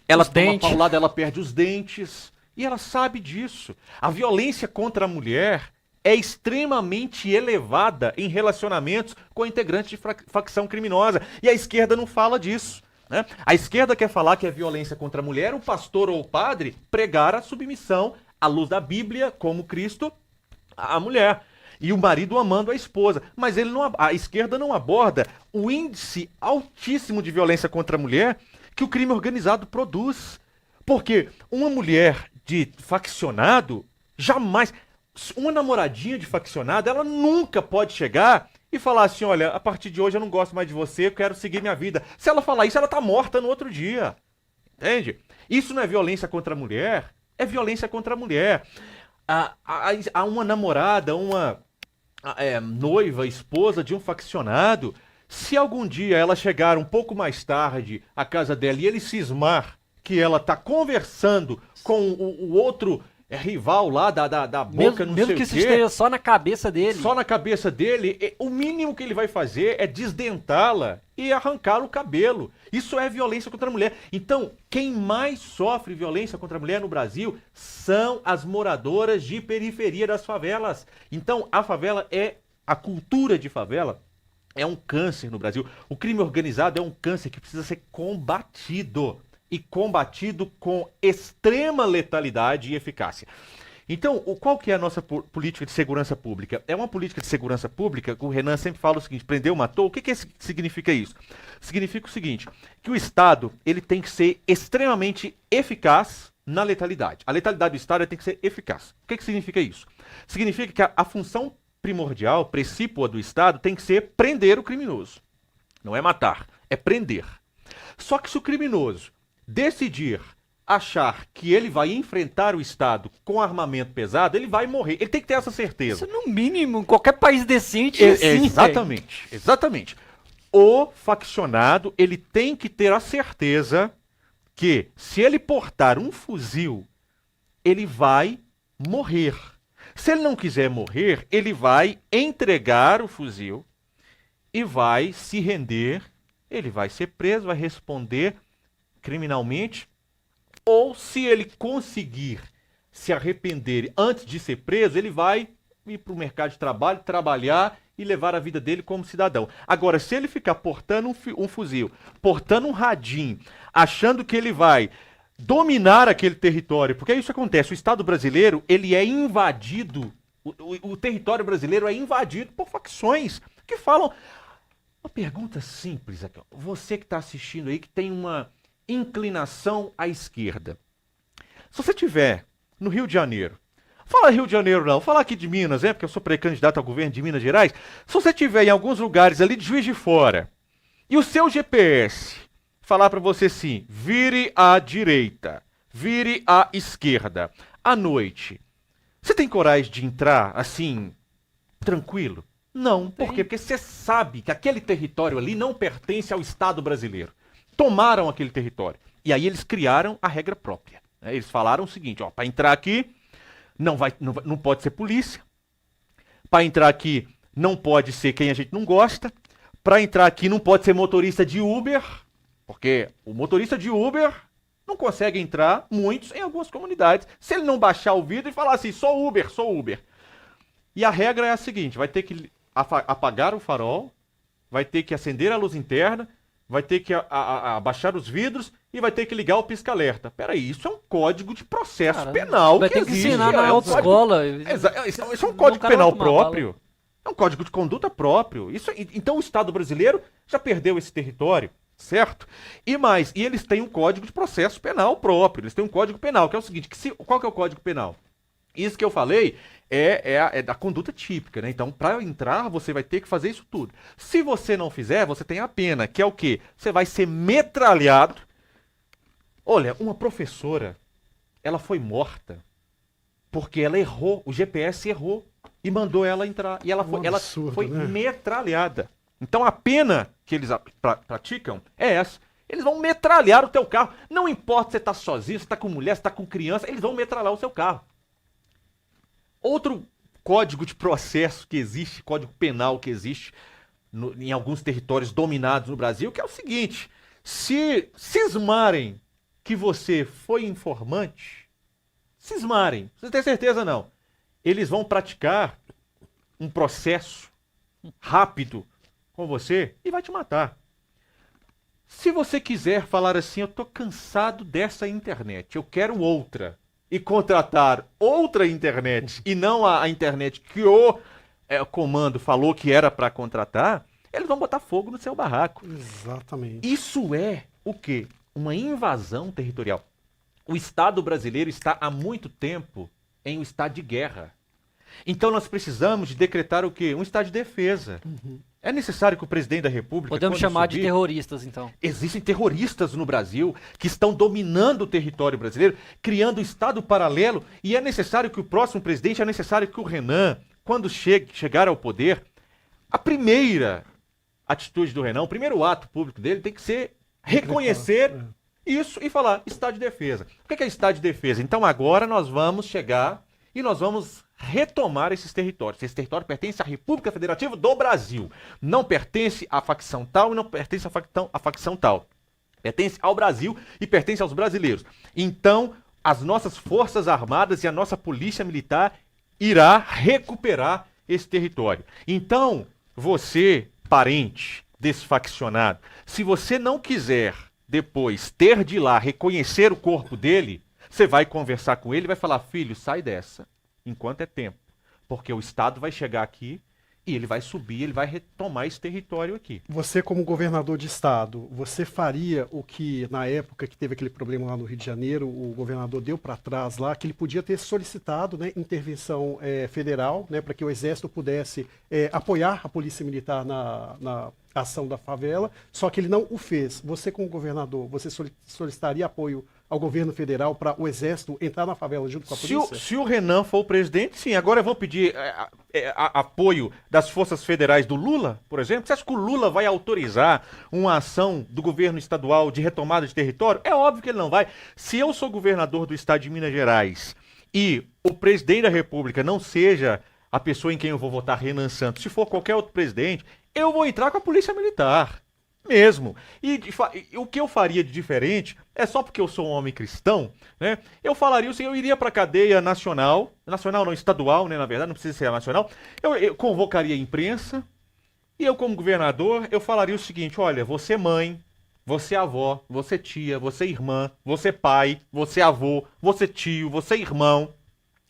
Ela toma uma paulada, ela perde os dentes. E ela sabe disso. A violência contra a mulher é extremamente elevada em relacionamentos com integrantes de facção criminosa. E a esquerda não fala disso, né? A esquerda quer falar que é violência contra a mulher, o pastor ou o padre pregar a submissão à luz da Bíblia, como Cristo, à mulher. E o marido amando a esposa. Mas a esquerda não aborda o índice altíssimo de violência contra a mulher que o crime organizado produz. Porque uma mulher de faccionado jamais... Uma namoradinha de faccionado, ela nunca pode chegar e falar assim: olha, a partir de hoje eu não gosto mais de você, eu quero seguir minha vida. Se ela falar isso, ela tá morta no outro dia. Entende? Isso não é violência contra a mulher, é violência contra a mulher. Há uma namorada, uma noiva, esposa de um faccionado, se algum dia ela chegar um pouco mais tarde à casa dela e ele cismar que ela tá conversando com o outro rival lá da boca, não sei o quê. Mesmo que isso esteja só na cabeça dele. Só na cabeça dele, o mínimo que ele vai fazer é desdentá-la e arrancar o cabelo. Isso é violência contra a mulher. Então, quem mais sofre violência contra a mulher no Brasil são as moradoras de periferia das favelas. Então, a cultura de favela é um câncer no Brasil. O crime organizado é um câncer que precisa ser combatido. E combatido com extrema letalidade e eficácia. Então, qual que é a nossa política de segurança pública? É uma política de segurança pública, o Renan sempre fala o seguinte: prendeu, matou. O que significa isso? Significa o seguinte, que o Estado ele tem que ser extremamente eficaz na letalidade. A letalidade do Estado tem que ser eficaz. O que significa isso? Significa que a função primordial, precípua do Estado, tem que ser prender o criminoso. Não é matar, é prender. Só que se o criminoso decidir achar que ele vai enfrentar o Estado com armamento pesado, ele vai morrer. Ele tem que ter essa certeza. Isso no mínimo, qualquer país decente é assim. Exatamente, exatamente. O faccionado, ele tem que ter a certeza que se ele portar um fuzil, ele vai morrer. Se ele não quiser morrer, ele vai entregar o fuzil e vai se render, ele vai ser preso, vai responder criminalmente, ou se ele conseguir se arrepender antes de ser preso, ele vai ir para o mercado de trabalho, trabalhar e levar a vida dele como cidadão. Agora, se ele ficar portando um fuzil, portando um radinho, achando que ele vai dominar aquele território, porque isso acontece, o Estado brasileiro, ele é invadido, o território brasileiro é invadido por facções que falam: pergunta simples aqui. Você que está assistindo aí, que tem uma inclinação à esquerda. Se você tiver no Rio de Janeiro, fala Rio de Janeiro não, fala aqui de Minas, porque eu sou pré-candidato ao governo de Minas Gerais. Se você tiver em alguns lugares ali de Juiz de Fora, e o seu GPS falar para você assim, vire à direita, vire à esquerda, à noite, você tem coragem de entrar assim, tranquilo? Não, por quê? Porque você sabe que aquele território ali não pertence ao Estado brasileiro. Tomaram aquele território. E aí eles criaram a regra própria. Eles falaram o seguinte, para entrar aqui, não pode ser polícia. Para entrar aqui, não pode ser quem a gente não gosta. Para entrar aqui, não pode ser motorista de Uber, porque o motorista de Uber não consegue entrar, muitos, em algumas comunidades, se ele não baixar o vidro e falar assim, sou Uber, sou Uber. E a regra é a seguinte, vai ter que apagar o farol, vai ter que acender a luz interna, vai ter que abaixar os vidros e vai ter que ligar o pisca-alerta. Peraí, isso é um código de processo penal vai que ter que existe. ensinar na autoescola. Isso é um código penal próprio. É um código de conduta próprio. Então o Estado brasileiro já perdeu esse território, certo? E eles têm um código de processo penal próprio. Eles têm um código penal, que é o seguinte, qual que é o código penal? Isso que eu falei é da conduta típica, né? Então, para entrar, você vai ter que fazer isso tudo. Se você não fizer, você tem a pena, que é o quê? Você vai ser metralhado. Olha, uma professora, ela foi morta porque ela errou, o GPS errou e mandou ela entrar. E ela foi né? metralhada. Então, a pena que eles praticam é essa. Eles vão metralhar o teu carro. Não importa se você está sozinho, se está com mulher, se está com criança, eles vão metralhar o seu carro. Outro código de processo que existe, código penal que existe em alguns territórios dominados no Brasil, que é o seguinte, se cismarem que você foi informante, cismarem, você tem certeza não, eles vão praticar um processo rápido com você e vai te matar. Se você quiser falar assim, eu tô cansado dessa internet, eu quero outra, e contratar outra internet e não a internet que o comando falou que era para contratar, eles vão botar fogo no seu barraco. Exatamente. Isso é o quê? Uma invasão territorial. O Estado brasileiro está há muito tempo em um estado de guerra. Então nós precisamos de decretar o quê? Um estado de defesa. É necessário que o presidente da República... Podemos chamar de terroristas, então. Existem terroristas no Brasil que estão dominando o território brasileiro, criando um estado paralelo, e é necessário que o próximo presidente, é necessário que o Renan, quando chegar ao poder, a primeira atitude do Renan, o primeiro ato público dele tem que ser reconhecer isso e falar estado de defesa. O que é estado de defesa? Então agora nós vamos chegar e nós vamos retomar esses territórios. Esse território pertence à República Federativa do Brasil. Não pertence à facção tal e não pertence à facção tal. Pertence ao Brasil e pertence aos brasileiros. Então, as nossas forças armadas e a nossa polícia militar irá recuperar esse território. Então, você, parente desfaccionado, se você não quiser depois ter de ir lá reconhecer o corpo dele, você vai conversar com ele e vai falar, filho, sai dessa, enquanto é tempo. Porque o Estado vai chegar aqui e ele vai subir, ele vai retomar esse território aqui. Você, como governador de estado, você faria o que, na época que teve aquele problema lá no Rio de Janeiro, o governador deu para trás lá, que ele podia ter solicitado, né, intervenção federal, né, para que o Exército pudesse apoiar a Polícia Militar na ação da favela, só que ele não o fez. Você, como governador, você solicitaria apoio ao governo federal para o Exército entrar na favela junto com a polícia? Se o Renan for o presidente, sim. Agora eu vou pedir apoio das forças federais do Lula, por exemplo. Você acha que o Lula vai autorizar uma ação do governo estadual de retomada de território? É óbvio que ele não vai. Se eu sou governador do estado de Minas Gerais e o presidente da República não seja a pessoa em quem eu vou votar, Renan Santos, se for qualquer outro presidente, eu vou entrar com a polícia militar. Mesmo. E o que eu faria de diferente é só porque eu sou um homem cristão, né? Eu falaria assim, eu iria para a cadeia nacional não, estadual, né, na verdade, não precisa ser nacional. Eu convocaria a imprensa e eu, como governador, eu falaria o seguinte, olha, você mãe, você avó, você tia, você irmã, você pai, você avô, você tio, você irmão,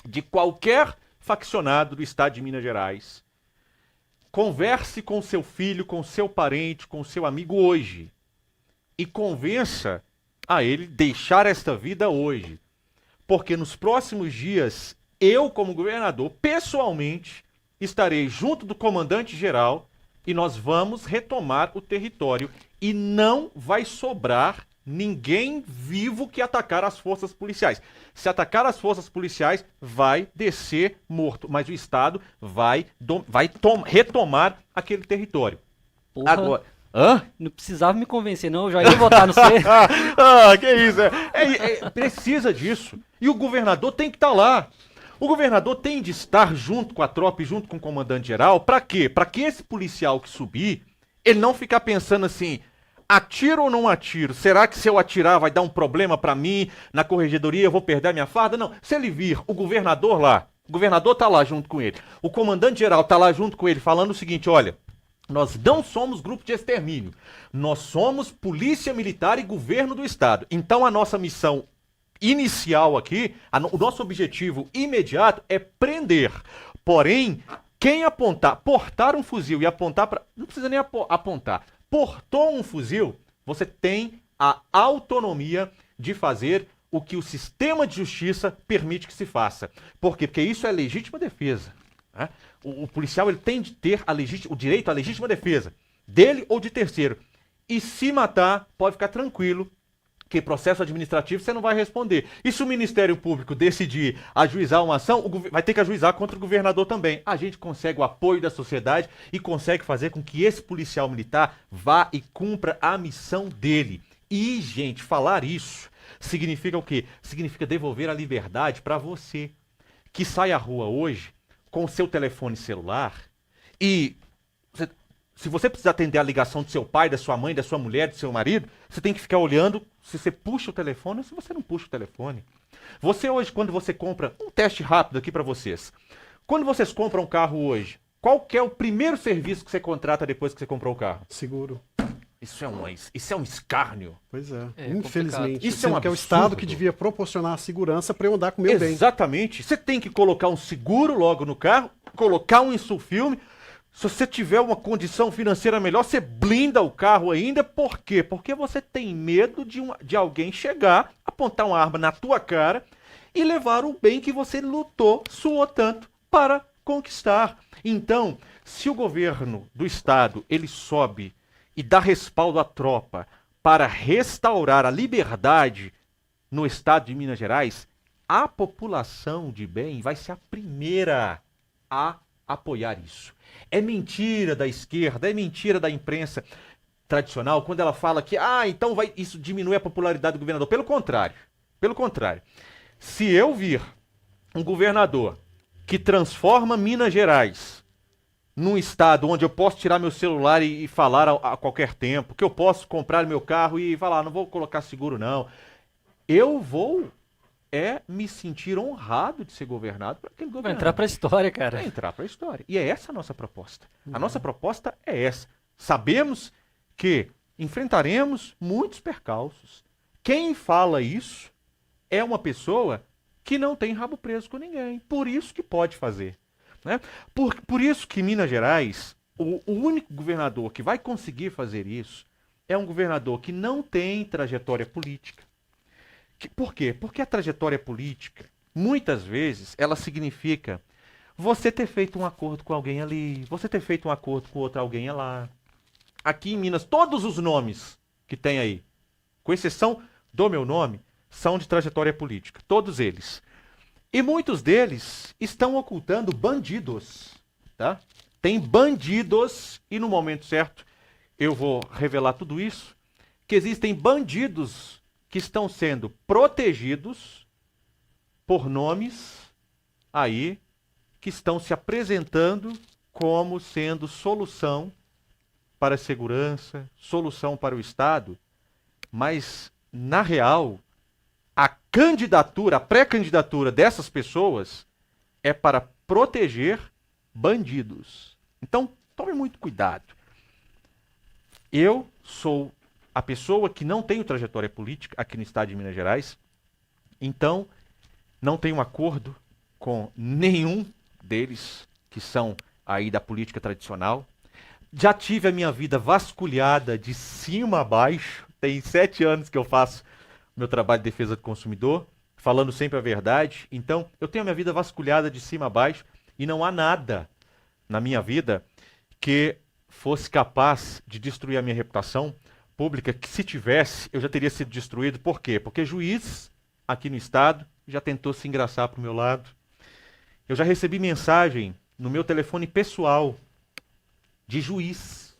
de qualquer faccionado do estado de Minas Gerais, Converse com seu filho, com seu parente, com seu amigo hoje. E convença a ele deixar esta vida hoje. Porque nos próximos dias, eu, como governador, pessoalmente, estarei junto do comandante-geral e nós vamos retomar o território. E não vai sobrar ninguém vivo que atacar as forças policiais. Se atacar as forças policiais, vai descer morto. Mas o Estado vai retomar aquele território. Porra, Agora... Hã? não precisava me convencer, não. Eu já ia votar no C. Que isso. Precisa disso. E o governador tem que estar lá. O governador tem de estar junto com a tropa e junto com o comandante-geral. Para quê? Para que esse policial que subir, ele não ficar pensando assim... Atiro ou não atiro? Será que se eu atirar vai dar um problema pra mim na corregedoria, eu vou perder a minha farda? Não. Se ele vir o governador lá, o governador tá lá junto com ele, o comandante-geral tá lá junto com ele falando o seguinte, olha, nós não somos grupo de extermínio, nós somos polícia militar e governo do estado. Então a nossa missão inicial aqui, o nosso objetivo imediato é prender. Porém, quem apontar, portar um fuzil e apontar para... Não precisa nem apontar. Portou um fuzil, você tem a autonomia de fazer o que o sistema de justiça permite que se faça. Por quê? Porque isso é legítima defesa. Né? O policial ele tem de ter o direito à legítima defesa, dele ou de terceiro. E se matar, pode ficar tranquilo, que processo administrativo você não vai responder. E se o Ministério Público decidir ajuizar uma ação, vai ter que ajuizar contra o governador também. A gente consegue o apoio da sociedade e consegue fazer com que esse policial militar vá e cumpra a missão dele. E, gente, falar isso significa o quê? Significa devolver a liberdade para você, que sai à rua hoje com o seu telefone celular e... Se você precisar atender a ligação do seu pai, da sua mãe, da sua mulher, do seu marido, você tem que ficar olhando se você puxa o telefone ou se você não puxa o telefone. Você hoje, quando você compra, um teste rápido aqui para vocês. Quando vocês compram um carro hoje, qual que é o primeiro serviço que você contrata depois que você comprou o carro? Seguro. Isso é um escárnio. Pois é. É Infelizmente. Isso é um Sendo que é o absurdo. Estado que devia proporcionar a segurança para eu andar com o meu bem. Exatamente. Você tem que colocar um seguro logo no carro, colocar um insulfilme. Se você tiver uma condição financeira melhor, você blinda o carro ainda. Por quê? Porque você tem medo de alguém chegar, apontar uma arma na tua cara e levar o bem que você lutou, suou tanto para conquistar. Então, se o governo do estado ele sobe e dá respaldo à tropa para restaurar a liberdade no estado de Minas Gerais, a população de bem vai ser a primeira a apoiar isso. É mentira da esquerda, é mentira da imprensa tradicional quando ela fala que então isso diminui a popularidade do governador. Pelo contrário. Se eu vir um governador que transforma Minas Gerais num estado onde eu posso tirar meu celular e falar a qualquer tempo, que eu posso comprar meu carro e falar, não vou colocar seguro não, eu vou me sentir honrado de ser governado por aquele Vai governador. entrar pra história, cara. Vai entrar para a história. E é essa a nossa proposta. A nossa proposta é essa. Sabemos que enfrentaremos muitos percalços. Quem fala isso é uma pessoa que não tem rabo preso com ninguém. Por isso que pode fazer. Né? Por isso que Minas Gerais, o único governador que vai conseguir fazer isso é um governador que não tem trajetória política. Por quê? Porque a trajetória política, muitas vezes, ela significa você ter feito um acordo com alguém ali, você ter feito um acordo com outro alguém lá. Aqui em Minas, todos os nomes que tem aí, com exceção do meu nome, são de trajetória política. Todos eles. E muitos deles estão ocultando bandidos. Tá? Tem bandidos, e no momento certo eu vou revelar tudo isso, que existem bandidos que estão sendo protegidos por nomes aí que estão se apresentando como sendo solução para a segurança, solução para o Estado, mas, na real, a candidatura, a pré-candidatura dessas pessoas é para proteger bandidos. Então, tome muito cuidado. Eu sou a pessoa que não tem trajetória política aqui no estado de Minas Gerais, então não tenho acordo com nenhum deles que são aí da política tradicional. Já tive a minha vida vasculhada de cima a baixo. Tem 7 anos que eu faço meu trabalho de defesa do consumidor, falando sempre a verdade. Então, eu tenho a minha vida vasculhada de cima a baixo e não há nada na minha vida que fosse capaz de destruir a minha reputação pública, que se tivesse, eu já teria sido destruído. Por quê? Porque juiz aqui no estado já tentou se engraçar pro meu lado. Eu já recebi mensagem no meu telefone pessoal de juiz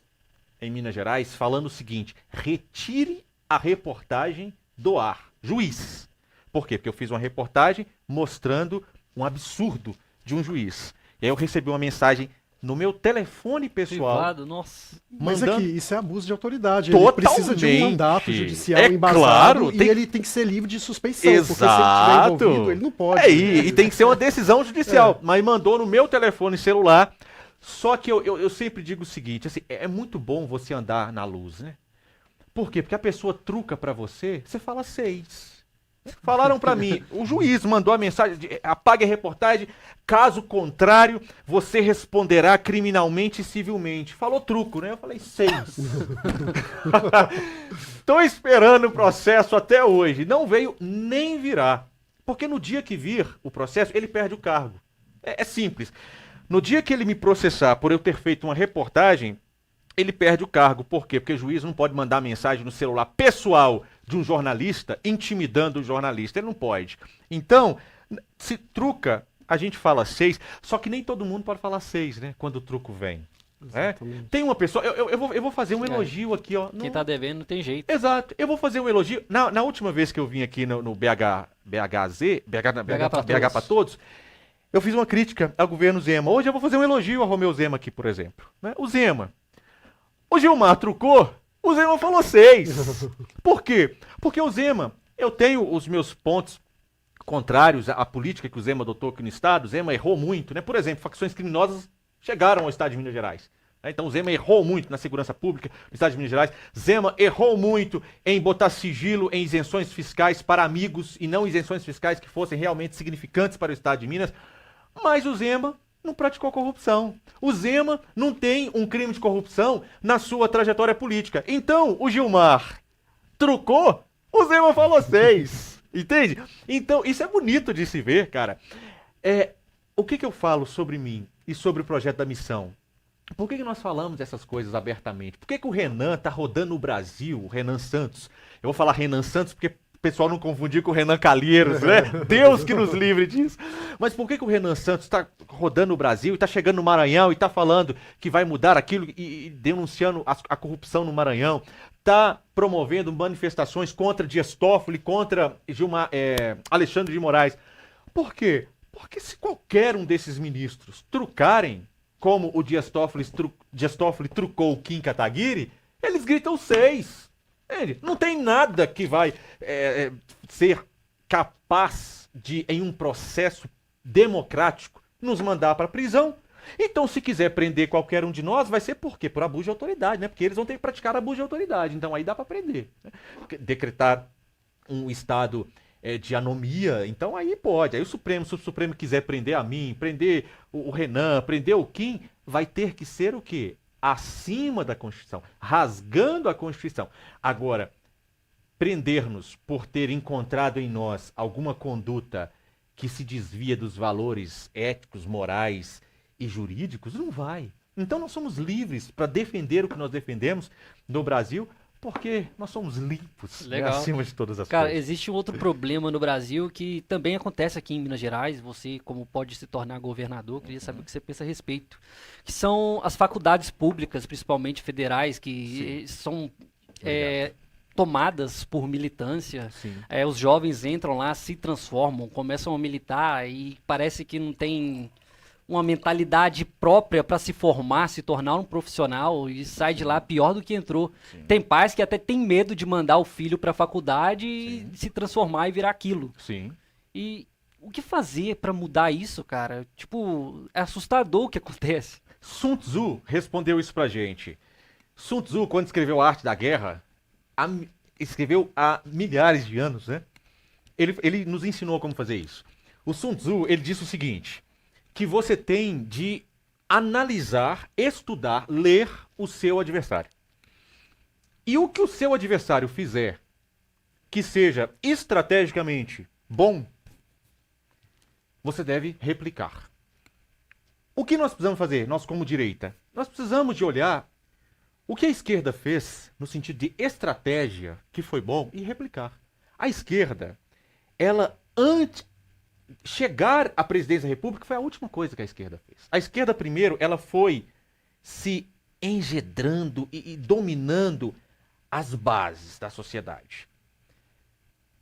em Minas Gerais falando o seguinte: retire a reportagem do ar. Juiz. Por quê? Porque eu fiz uma reportagem mostrando um absurdo de um juiz. E aí eu recebi uma mensagem no meu telefone pessoal. Privado, nossa. Mas mandando... aqui, isso é abuso de autoridade. Totalmente. Ele precisa de um mandato judicial embasado claro, e ele tem que ser livre de suspeição. Exato. Porque se ele estiver envolvido, ele não pode. E tem que ser uma decisão judicial. Mas mandou no meu telefone celular. Só que eu sempre digo o seguinte, assim, é muito bom você andar na luz, né? Por quê? Porque a pessoa truca pra você, você fala 6. Falaram pra mim, o juiz mandou a mensagem, apague a reportagem, caso contrário, você responderá criminalmente e civilmente. Falou truco, né? Eu falei 6. Tô esperando o processo até hoje. Não veio nem virar. Porque no dia que vir o processo, ele perde o cargo. É simples. No dia que ele me processar por eu ter feito uma reportagem, ele perde o cargo. Por quê? Porque o juiz não pode mandar mensagem no celular pessoal de um jornalista intimidando o jornalista. Ele não pode. Então, se truca, a gente fala 6, só que nem todo mundo pode falar 6, né? Quando o truco vem. É? Tem uma pessoa, eu vou fazer um elogio aqui, ó. Quem tá devendo não tem jeito. Exato, eu vou fazer um elogio. Na última vez que eu vim aqui no BH pra Todos, eu fiz uma crítica ao governo Zema. Hoje eu vou fazer um elogio ao Romeu Zema aqui, por exemplo. Né? O Zema. O Gilmar trucou, o Zema falou 6. Por quê? Porque o Zema, eu tenho os meus pontos contrários à política que o Zema adotou aqui no estado. O Zema errou muito, né? Por exemplo, facções criminosas chegaram ao estado de Minas Gerais. Né? Então o Zema errou muito na segurança pública no estado de Minas Gerais. Zema errou muito em botar sigilo em isenções fiscais para amigos e não isenções fiscais que fossem realmente significantes para o estado de Minas. Mas o Zema não praticou corrupção. O Zema não tem um crime de corrupção na sua trajetória política. Então, o Gilmar trucou, o Zema falou 6. Entende? Então, isso é bonito de se ver, cara. O que eu falo sobre mim e sobre o projeto da missão? Por que nós falamos essas coisas abertamente? Por que o Renan tá rodando o Brasil, o Renan Santos? Eu vou falar Renan Santos porque o pessoal não confundir com o Renan Calheiros, né? Deus que nos livre disso. Mas por que o Renan Santos está rodando o Brasil e está chegando no Maranhão e está falando que vai mudar aquilo e denunciando a corrupção no Maranhão? Está promovendo manifestações contra Dias Toffoli, contra Alexandre de Moraes. Por quê? Porque se qualquer um desses ministros trucarem, como o Dias Toffoli trucou o Kim Kataguiri, eles gritam 6. Não tem nada que vai ser capaz de, em um processo democrático, nos mandar para a prisão. Então, se quiser prender qualquer um de nós, vai ser por quê? Por abuso de autoridade, né? Porque eles vão ter que praticar abuso de autoridade. Então, aí dá para prender. Né? Decretar um estado de anomia, então aí pode. Aí se o Supremo quiser prender a mim, prender o Renan, prender o Kim, vai ter que ser o quê? Acima da Constituição, rasgando a Constituição. Agora, prender-nos por ter encontrado em nós alguma conduta que se desvia dos valores éticos, morais e jurídicos, não vai. Então nós somos livres para defender o que nós defendemos no Brasil, porque nós somos limpos, né, acima de todas as coisas. Cara, existe um outro problema no Brasil que também acontece aqui em Minas Gerais. Você, como pode se tornar governador, queria saber o que você pensa a respeito. Que são as faculdades públicas, principalmente federais, que são tomadas por militância. Os jovens entram lá, se transformam, começam a militar e parece que não tem uma mentalidade própria para se formar, se tornar um profissional e sai de lá pior do que entrou. Sim. Tem pais que até tem medo de mandar o filho para a faculdade e se transformar e virar aquilo. Sim. E o que fazer para mudar isso, cara? Tipo, é assustador o que acontece. Sun Tzu respondeu isso pra gente. Sun Tzu, quando escreveu A Arte da Guerra, escreveu há milhares de anos, né? Ele nos ensinou como fazer isso. O Sun Tzu, ele disse o seguinte: que você tem de analisar, estudar, ler o seu adversário. E o que o seu adversário fizer que seja estrategicamente bom, você deve replicar. O que nós precisamos fazer, nós como direita? Nós precisamos de olhar o que a esquerda fez no sentido de estratégia, que foi bom, e replicar. A esquerda, ela antes chegar à presidência da República foi a última coisa que a esquerda fez. A esquerda, primeiro, ela foi se engedrando e dominando as bases da sociedade.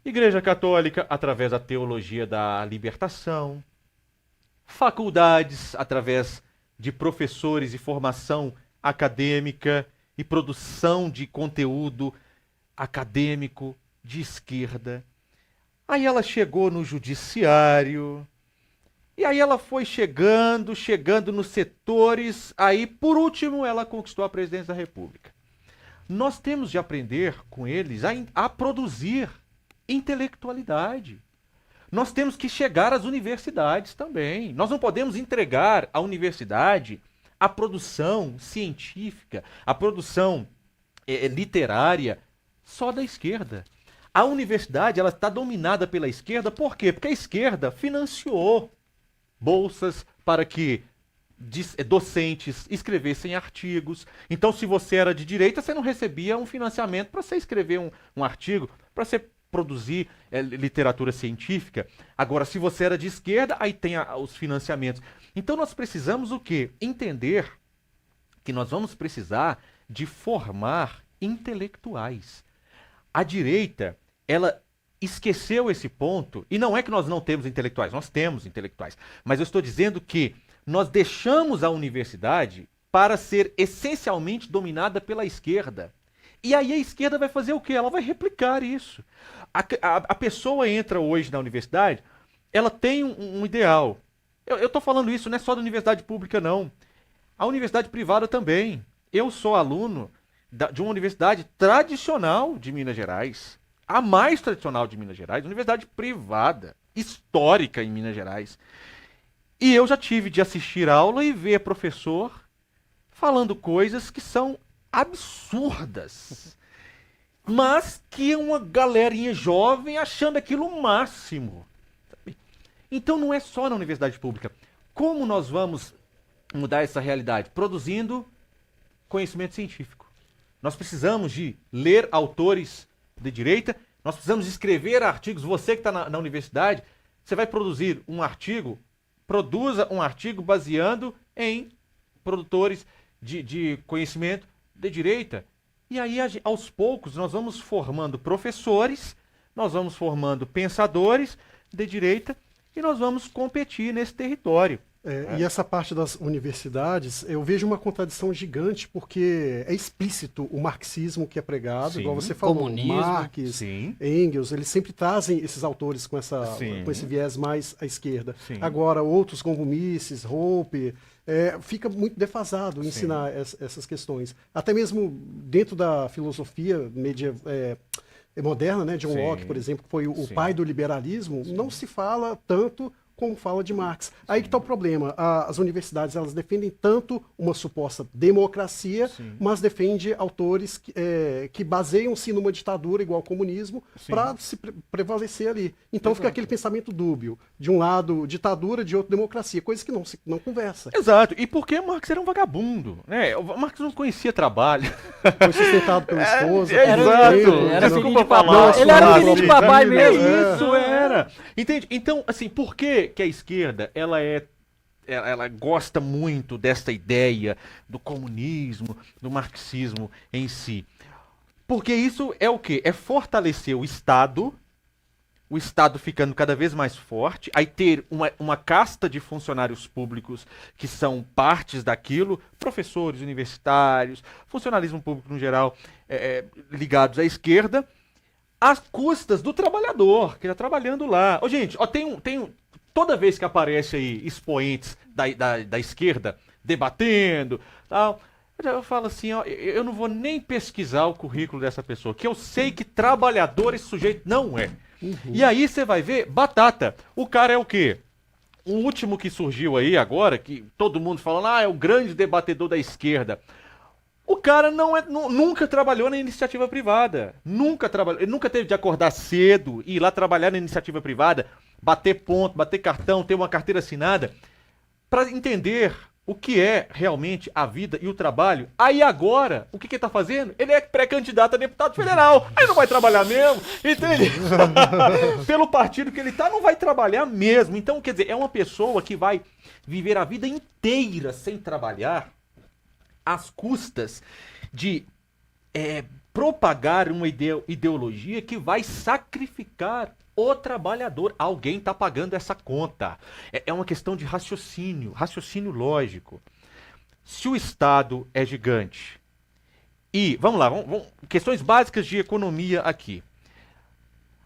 Igreja Católica, através da teologia da libertação, faculdades, através de professores e formação acadêmica e produção de conteúdo acadêmico de esquerda. Aí ela chegou no judiciário, e aí ela foi chegando nos setores, aí por último ela conquistou a presidência da República. Nós temos de aprender com eles a produzir intelectualidade. Nós temos que chegar às universidades também. Nós não podemos entregar à universidade a produção científica, a produção literária só da esquerda. A universidade ela está dominada pela esquerda, por quê? Porque a esquerda financiou bolsas para que docentes escrevessem artigos. Então, se você era de direita, você não recebia um financiamento para você escrever um artigo, para você produzir literatura científica. Agora, se você era de esquerda, aí tem os financiamentos. Então, nós precisamos o quê? Entender que nós vamos precisar de formar intelectuais. A direita, ela esqueceu esse ponto, e não é que nós não temos intelectuais, nós temos intelectuais, mas eu estou dizendo que nós deixamos a universidade para ser essencialmente dominada pela esquerda. E aí a esquerda vai fazer o quê? Ela vai replicar isso. A pessoa entra hoje na universidade, ela tem um ideal. Eu estou falando isso não é só da universidade pública, não. A universidade privada também. Eu sou aluno de uma universidade tradicional de Minas Gerais. A mais tradicional de Minas Gerais, universidade privada, histórica em Minas Gerais. E eu já tive de assistir aula e ver professor falando coisas que são absurdas, mas que uma galerinha jovem achando aquilo o máximo. Então não é só na universidade pública. Como nós vamos mudar essa realidade? Produzindo conhecimento científico. Nós precisamos de ler autores de direita, nós precisamos escrever artigos. Você que está na universidade, você vai produzir um artigo, produza um artigo baseando em produtores de conhecimento de direita. E aí, aos poucos, nós vamos formando professores, nós vamos formando pensadores de direita e nós vamos competir nesse território. E essa parte das universidades, eu vejo uma contradição gigante, porque é explícito o marxismo que é pregado, igual você falou, comunismo, Marx, Engels, eles sempre trazem esses autores com esse viés mais à esquerda. Agora, outros como Mises, Hoppe, fica muito defasado ensinar essas questões. Até mesmo dentro da filosofia moderna, né, John Locke, por exemplo, que foi o pai do liberalismo, não se fala tanto como fala de Marx. Aí que está o problema. As universidades, elas defendem tanto uma suposta democracia, mas defendem autores que baseiam-se numa ditadura igual ao comunismo para se prevalecer ali. Então fica aquele pensamento dúbio. De um lado, ditadura, de outro, democracia. Coisa que não conversa. Exato. E porque Marx era um vagabundo, né? O Marx não conhecia trabalho. Foi sustentado pela esposa. Exato. Era filho de papai. Ele era filho de papai mesmo. Isso era. Entende? Então, assim, por que a esquerda, ela gosta muito desta ideia do comunismo, do marxismo em si? Porque isso é o quê? É fortalecer o Estado ficando cada vez mais forte, aí ter uma casta de funcionários públicos que são partes daquilo, professores universitários, funcionalismo público no geral, ligados à esquerda, às custas do trabalhador, que está trabalhando lá. Gente, toda vez que aparece aí expoentes da esquerda debatendo, tal, eu falo assim, eu não vou nem pesquisar o currículo dessa pessoa, que eu sei que trabalhador esse sujeito não é. E aí você vai ver, batata. O cara é o quê? um último que surgiu aí agora, que todo mundo falando, é o grande debatedor da esquerda. O cara nunca trabalhou na iniciativa privada. Nunca trabalhou. Ele nunca teve de acordar cedo e ir lá trabalhar na iniciativa privada, bater ponto, bater cartão, ter uma carteira assinada, para entender o que é realmente a vida e o trabalho. Aí agora, o que ele tá fazendo? Ele é pré-candidato a deputado federal. Aí não vai trabalhar mesmo, entende? Pelo partido que ele tá, não vai trabalhar mesmo. Então, quer dizer, é uma pessoa que vai viver a vida inteira sem trabalhar, às custas de propagar uma ideologia que vai sacrificar o trabalhador. Alguém está pagando essa conta. É uma questão de raciocínio lógico. Se o Estado é gigante e, vamos lá, questões básicas de economia aqui.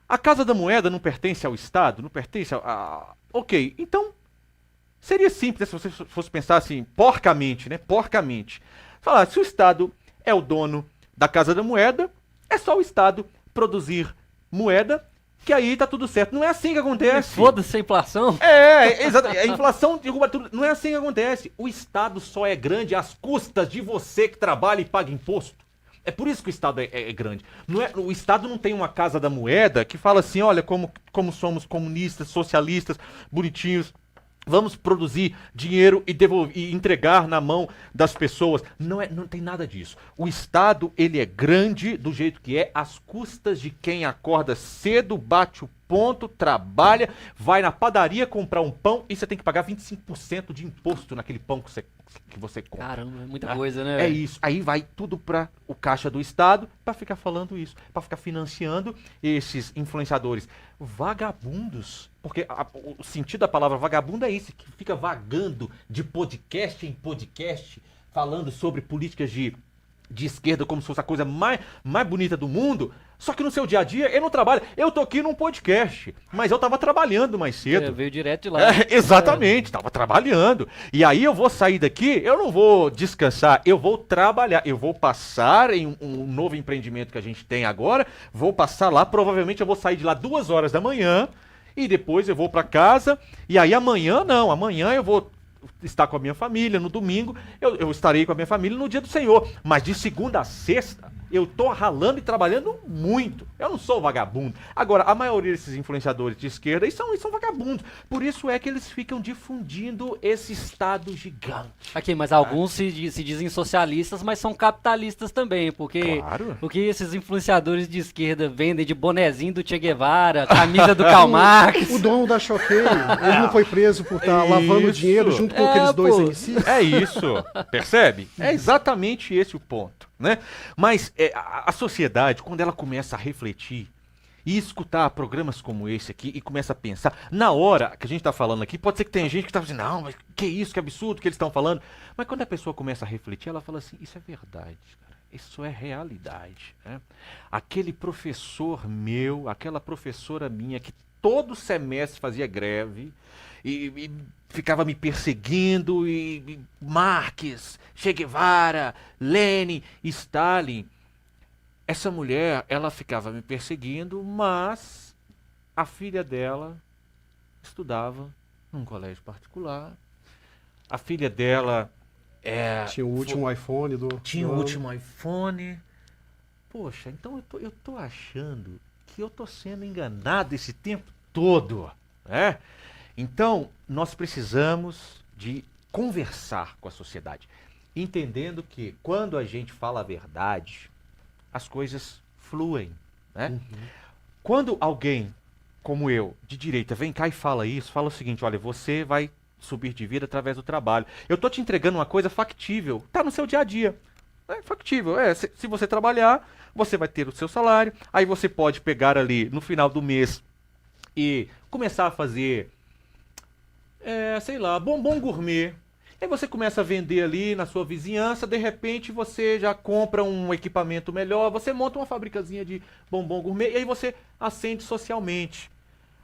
A Casa da Moeda não pertence ao Estado? Não pertence a... Ok, então seria simples, né, se você fosse pensar assim, porcamente, né? Porcamente. Falar, se o Estado é o dono da Casa da Moeda, é só o Estado produzir moeda, que aí tá tudo certo. Não é assim que acontece. Foda-se a inflação. Exato. A inflação derruba tudo. Não é assim que acontece. O Estado só é grande às custas de você que trabalha e paga imposto. É por isso que o Estado é grande. O Estado não tem uma Casa da Moeda que fala assim, olha, como somos comunistas, socialistas, bonitinhos, vamos produzir dinheiro e entregar na mão das pessoas. Não tem nada disso. O Estado, ele é grande do jeito que é, às custas de quem acorda cedo, bate o ponto, trabalha, vai na padaria comprar um pão e você tem que pagar 25% de imposto naquele pão que você compra. Caramba, é muita coisa, né? É isso. Aí vai tudo para o caixa do Estado para ficar falando isso, para ficar financiando esses influenciadores vagabundos. Porque o sentido da palavra vagabundo é isso, que fica vagando de podcast em podcast, falando sobre políticas de esquerda como se fosse a coisa mais bonita do mundo. Só que no seu dia a dia, ele não trabalha. Eu tô aqui num podcast, mas eu tava trabalhando mais cedo. Veio direto de lá. Exatamente, tava trabalhando. E aí eu vou sair daqui, eu não vou descansar, eu vou trabalhar. Eu vou passar em um novo empreendimento que a gente tem agora, vou passar lá, provavelmente eu vou sair de lá 2 horas da manhã, e depois eu vou pra casa, e aí amanhã eu vou estar com a minha família, no domingo eu estarei com a minha família no dia do Senhor, mas de segunda a sexta eu tô ralando e trabalhando muito. Eu não sou vagabundo. Agora, a maioria desses influenciadores de esquerda são vagabundos. Por isso é que eles ficam difundindo esse Estado gigante. Aqui, mas alguns se dizem socialistas, mas são capitalistas também, porque Claro. o que esses influenciadores de esquerda vendem de bonezinho do Che Guevara, camisa do Karl Marx. O dono da Choquei, ele não foi preso por estar lavando Isso. dinheiro junto com aqueles dois pô. MCs? É isso, percebe? É exatamente esse o ponto, né? Mas a sociedade, quando ela começa a refletir e escutar programas como esse aqui e começa a pensar, na hora que a gente está falando aqui, pode ser que tenha gente que está dizendo, não, mas que isso, que absurdo que eles estão falando. Mas quando a pessoa começa a refletir, ela fala assim, isso é verdade, cara. Isso é realidade, né? Aquele professor meu, aquela professora minha que todo semestre fazia greve e ficava me perseguindo, e Marx, Che Guevara, Lenin, Stalin. Essa mulher, ela ficava me perseguindo, mas a filha dela estudava num colégio particular. A filha dela Tinha o último iPhone do... tinha o último iPhone. Poxa, então eu tô achando que eu tô sendo enganado esse tempo todo, né? Então, nós precisamos de conversar com a sociedade, entendendo que quando a gente fala a verdade, as coisas fluem, né? Quando alguém, como eu, de direita, vem cá e fala isso, fala o seguinte, olha, você vai subir de vida através do trabalho. Eu tô te entregando uma coisa factível, tá no seu dia a dia. É factível, se você trabalhar, você vai ter o seu salário, aí você pode pegar ali no final do mês e começar a fazer, sei lá, bombom gourmet. Aí você começa a vender ali na sua vizinhança, de repente você já compra um equipamento melhor, você monta uma fabricazinha de bombom gourmet e aí você acende socialmente.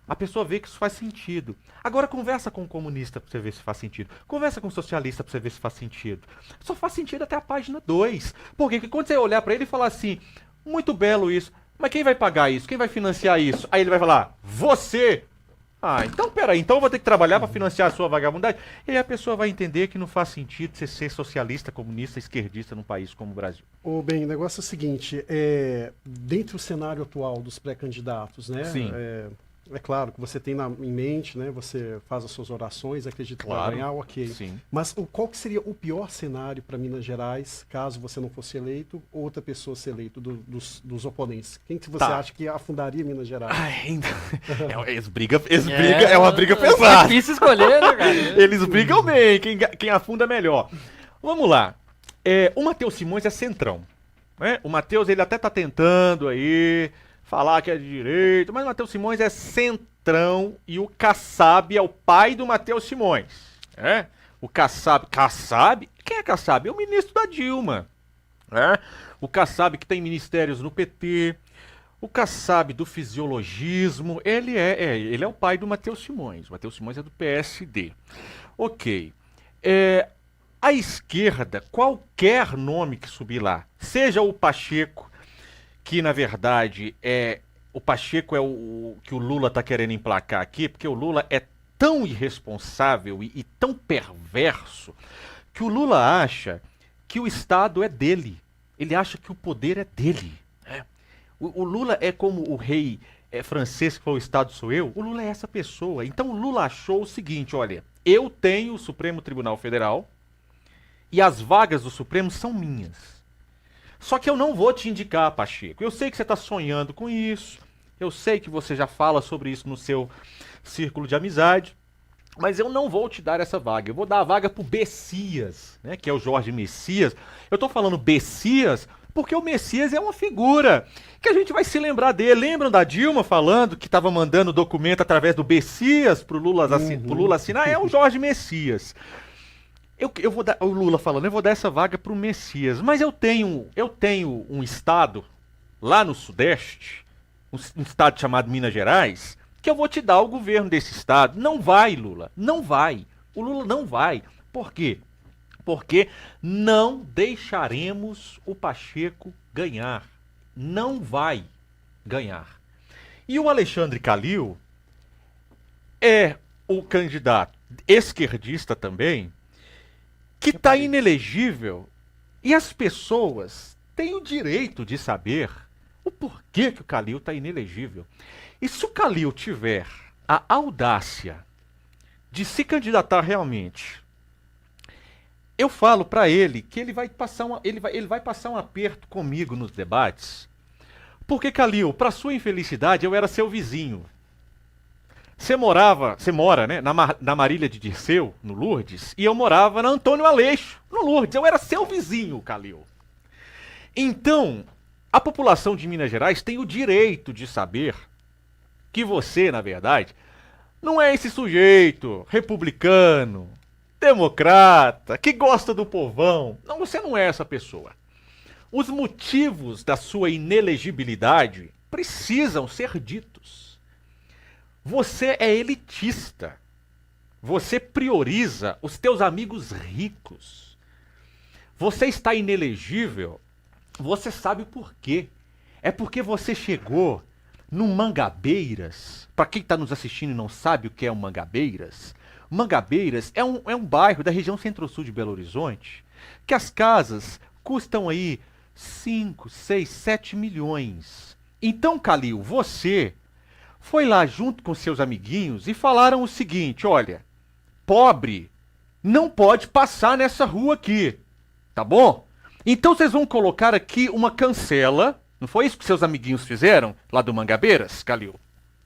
A pessoa vê que isso faz sentido. Agora conversa com um comunista pra você ver se faz sentido. Conversa com um socialista pra você ver se faz sentido. Só faz sentido até a página 2. Porque quando você olhar pra ele e falar assim, muito belo isso, mas quem vai pagar isso? Quem vai financiar isso? Aí ele vai falar, você! Ah, então peraí, então eu vou ter que trabalhar para financiar a sua vagabundagem. E aí a pessoa vai entender que não faz sentido você ser socialista, comunista, esquerdista num país como o Brasil. Bem, o negócio é o seguinte, dentro do cenário atual dos pré-candidatos, né? Sim. É claro que você tem em mente, né? Você faz as suas orações, acredita que vai Claro. ganhar, ok. Sim. Mas qual que seria o pior cenário para Minas Gerais, caso você não fosse eleito, ou outra pessoa ser eleito dos oponentes? Quem que você Tá. acha que afundaria Minas Gerais? Ai, é uma briga pesada. Difícil escolher, né, cara? Eles brigam bem, quem afunda melhor. Vamos lá. O Matheus Simões é centrão. Né? O Matheus, ele até tá tentando aí falar que é de direito, mas o Matheus Simões é centrão e o Kassab é o pai do Matheus Simões. O Kassab... Kassab? Quem é Kassab? É o ministro da Dilma. O Kassab que tem ministérios no PT... O Kassab do fisiologismo, ele é o pai do Matheus Simões. O Matheus Simões é do PSD. Ok. A esquerda, qualquer nome que subir lá, seja o Pacheco, que na verdade o Pacheco é o que o Lula está querendo emplacar aqui, porque o Lula é tão irresponsável e tão perverso que o Lula acha que o Estado é dele. Ele acha que o poder é dele. O Lula é como o rei francês que falou, o Estado sou eu. O Lula é essa pessoa. Então o Lula achou o seguinte, olha, eu tenho o Supremo Tribunal Federal e as vagas do Supremo são minhas. Só que eu não vou te indicar, Pacheco. Eu sei que você está sonhando com isso. Eu sei que você já fala sobre isso no seu círculo de amizade. Mas eu não vou te dar essa vaga. Eu vou dar a vaga pro Bessias, né, que é o Jorge Messias. Eu tô falando Bessias porque o Messias é uma figura que a gente vai se lembrar dele. Lembram da Dilma falando que estava mandando documento através do Bessias pro Lula assinar? É o Jorge Messias. Eu vou dar, o Lula falando, eu vou dar essa vaga pro Messias. Mas eu tenho um estado lá no Sudeste, um estado chamado Minas Gerais, que eu vou te dar o governo desse estado. Não vai, Lula. Não vai. O Lula não vai. Por quê? Porque não deixaremos o Pacheco ganhar. Não vai ganhar. E o Alexandre Calil é o candidato esquerdista também, que está inelegível. E as pessoas têm o direito de saber o porquê que o Calil está inelegível. E se o Calil tiver a audácia de se candidatar realmente, eu falo para ele que ele vai passar um aperto comigo nos debates. Porque, Calil, para sua infelicidade, eu era seu vizinho. Você mora, né, na Marília de Dirceu, no Lourdes, e eu morava na Antônio Aleixo, no Lourdes. Eu era seu vizinho, Calil. Então, a população de Minas Gerais tem o direito de saber que você, na verdade, não é esse sujeito republicano, democrata, que gosta do povão. Não, você não é essa pessoa. Os motivos da sua inelegibilidade precisam ser ditos. Você é elitista. Você prioriza os teus amigos ricos. Você está inelegível. Você sabe por quê. É porque você chegou no Mangabeiras. Para quem está nos assistindo e não sabe o que é o Mangabeiras, Mangabeiras é um bairro da região centro-sul de Belo Horizonte, que as casas custam aí 5, 6, 7 milhões. Então, Calil, você foi lá junto com seus amiguinhos e falaram o seguinte, olha, pobre não pode passar nessa rua aqui, tá bom? Então vocês vão colocar aqui uma cancela, não foi isso que seus amiguinhos fizeram lá do Mangabeiras, Calil?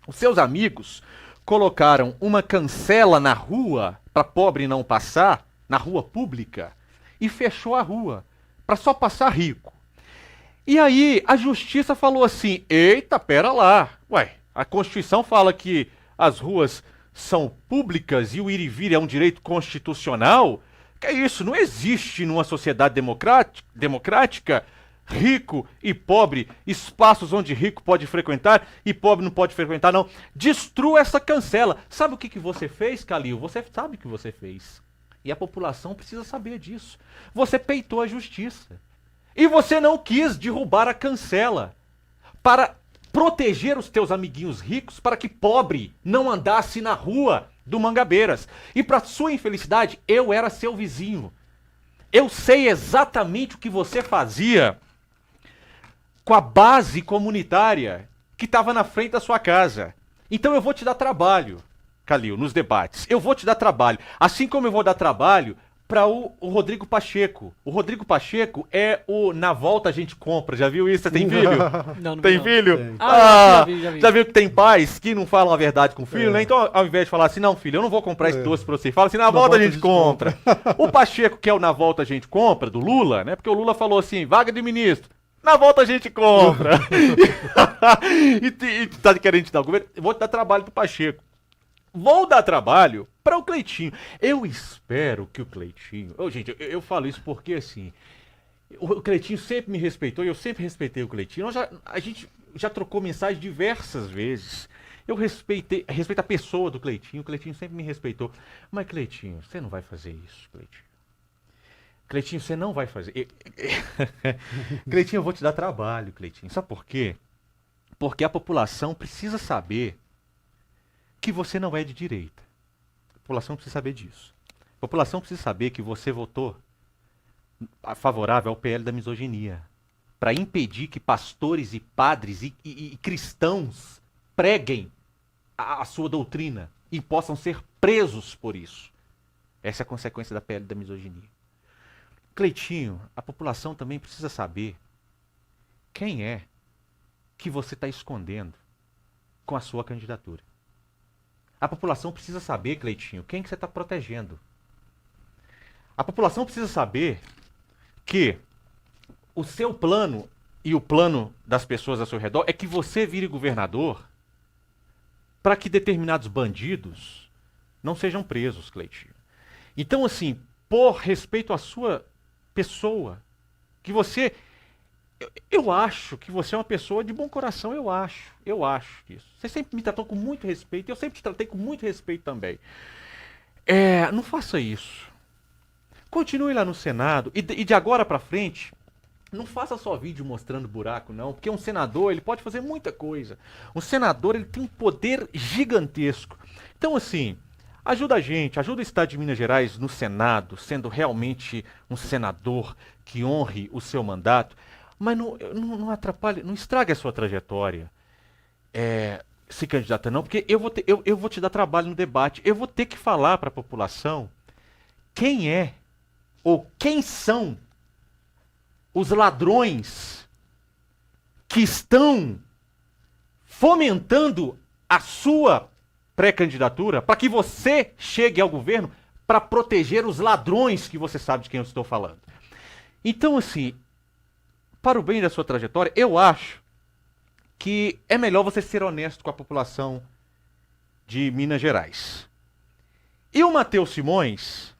Os seus amigos colocaram uma cancela na rua para pobre não passar, na rua pública, e fechou a rua, para só passar rico. E aí a justiça falou assim, eita, pera lá, ué, a Constituição fala que as ruas são públicas e o ir e vir é um direito constitucional? Que é isso? Não existe numa sociedade democrática rico e pobre, espaços onde rico pode frequentar e pobre não pode frequentar, não. Destrua essa cancela. Sabe o que você fez, Calil? Você sabe o que você fez. E a população precisa saber disso. Você peitou a justiça. E você não quis derrubar a cancela para proteger os teus amiguinhos ricos para que pobre não andasse na rua do Mangabeiras. E para sua infelicidade, eu era seu vizinho. Eu sei exatamente o que você fazia com a base comunitária que estava na frente da sua casa. Então eu vou te dar trabalho, Calil, nos debates. Eu vou te dar trabalho. Assim como eu vou dar trabalho para o Rodrigo Pacheco. O Rodrigo Pacheco é o Na Volta a Gente Compra. Já viu isso? Você tem filho? Não Tem vi, não. filho? Tem. Já vi. Já viu que tem pais que não falam a verdade com o filho, né? Então, ao invés de falar assim, não, filho, eu não vou comprar esse doce pra você. Fala assim, na volta a gente compra. O Pacheco, que é o Na Volta a Gente Compra, do Lula, né? Porque o Lula falou assim, vaga de ministro. Na volta a gente compra. e tá querendo te dar o governo? Eu vou te dar trabalho pro Pacheco. Vou dar trabalho para o Cleitinho. Eu espero que o Cleitinho... gente, eu falo isso porque, assim, o Cleitinho sempre me respeitou e eu sempre respeitei o Cleitinho. A gente já trocou mensagem diversas vezes. Eu respeito a pessoa do Cleitinho. O Cleitinho sempre me respeitou. Mas, Cleitinho, você não vai fazer isso, Cleitinho. Cleitinho, você não vai fazer... Cleitinho, eu vou te dar trabalho, Cleitinho. Sabe por quê? Porque a população precisa saber que você não é de direita. A população precisa saber disso. A população precisa saber que você votou favorável ao PL da misoginia, para impedir que pastores e padres e cristãos preguem a sua doutrina e possam ser presos por isso. Essa é a consequência da PL da misoginia. Cleitinho, a população também precisa saber quem é que você está escondendo com a sua candidatura. A população precisa saber, Cleitinho, quem que você está protegendo. A população precisa saber que o seu plano e o plano das pessoas ao seu redor é que você vire governador para que determinados bandidos não sejam presos, Cleitinho. Então, assim, por respeito à sua pessoa, que você... Eu acho que você é uma pessoa de bom coração, eu acho isso. Você sempre me tratou com muito respeito, eu sempre te tratei com muito respeito também. Não faça isso. Continue lá no Senado e de agora pra frente, não faça só vídeo mostrando buraco, não, porque um senador, ele pode fazer muita coisa. Um senador, ele tem um poder gigantesco. Então, assim, ajuda a gente, ajuda o Estado de Minas Gerais no Senado, sendo realmente um senador que honre o seu mandato. Mas não atrapalhe, não estrague a sua trajetória se candidata não, porque eu vou te dar trabalho no debate. Eu vou ter que falar para a população quem é ou quem são os ladrões que estão fomentando a sua pré-candidatura para que você chegue ao governo para proteger os ladrões que você sabe de quem eu estou falando. Então, assim, para o bem da sua trajetória, eu acho que é melhor você ser honesto com a população de Minas Gerais. E o Matheus Simões